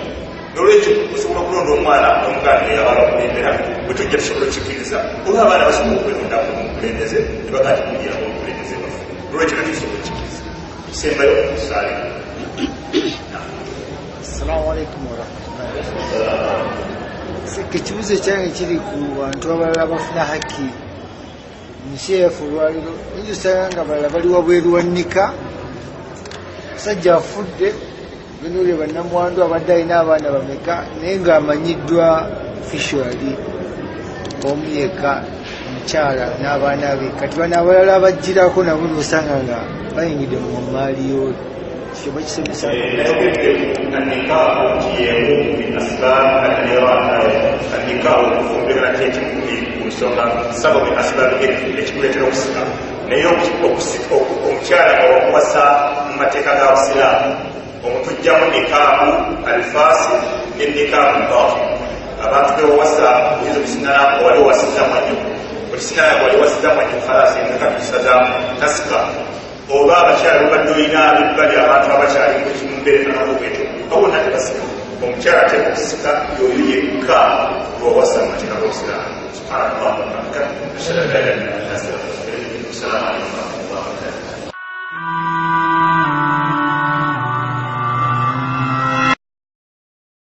n'olwekyo osobola okulonda omwana n'omuganda eyabala okulembera bwe tujja tusobola okikiriza olwa abaana basobola okwelondaku omukulembeze ne bagaa tikugiramu omukulembeze baffe olwekyo natusobola okikiriza kisembayo okusaali. Assalamu alaikum warahmatullahi. Ekibuzo kyange kiri ku bantu abalala bafuna haki musheefu olwaliro nyo usanga nga balala bali wabweru wannika musajja afudde benole bannamwandu abadde alina abaana bameka naye ng'amanyiddwa officially omu yekka omukyala n'abaana be kati bano abalala abajjirako nabo nosanga nga bayingidde mu maali y'oyo kyoba kisomesa nikaawo okufumbirana kyekimu ku nsonga sababu asibabi ekikuleetera okusika naye omukyala nga wakuwasa mu mateeka ga busiraamu omutujjamu nikaabu alifaasi ne nikaabu baafu abantu bewawasa oyinza okusinala wali owasiza mwanyo okusinala wali wasiza mwanyo falaasi engakatusazamu tasika oba abakyala babadde olina ebbali abantu abakyali mumbeere nanabobwetyo awona tebasika omukyala ateeka okusika yoyo yekka lwawasa mu mateeka g'obusiraamu subhanallah wa bihamdihi ashhadu an la ilaha illa anta astaghfiruka